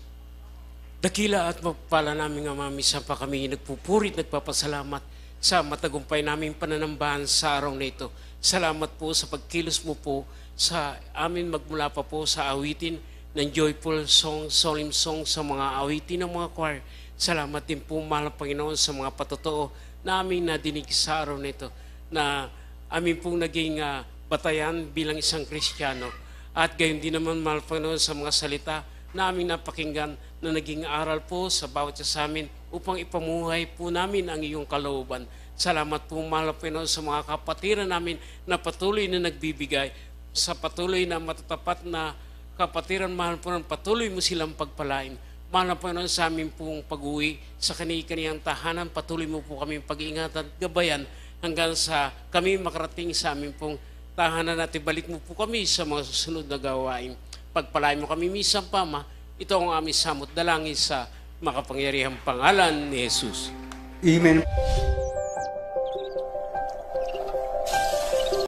Dakila at mapapala namin nga mamisan pa kami nagpupurit, nagpapasalamat sa matagumpay naming pananambahan sa araw na ito. Salamat po sa pagkilos mo po sa amin magmula pa po sa awitin ng joyful song, solemn song sa mga awitin ng mga choir. Salamat din po, mahal na Panginoon, sa mga patotoo na aming nadinig sa araw na ito na amin pong naging batayan bilang isang Kristiyano. At gayon din naman, mahal Panginoon, sa mga salita na aming napakinggan na naging aral po sa bawat isa sa amin upang ipamuhay po namin ang iyong kalooban. Salamat po, mahal Panginoon, sa mga kapatiran namin na patuloy na nagbibigay, sa patuloy na matatapat na kapatiran, mahal Panginoon, patuloy mo silang pagpalain. Mahal Panginoon, sa amin pong pag-uwi sa kaniyang tahanan, patuloy mo po kami pag-iingatan at gabayan hanggang sa kami makarating sa amin pong tahanan natin. Balik mo po kami sa mga susunod na gawain. Pagpalain mo kami misang Pama. Ito ang aming samot dalangin sa makapangyarihang pangalan ni Jesus. Amen.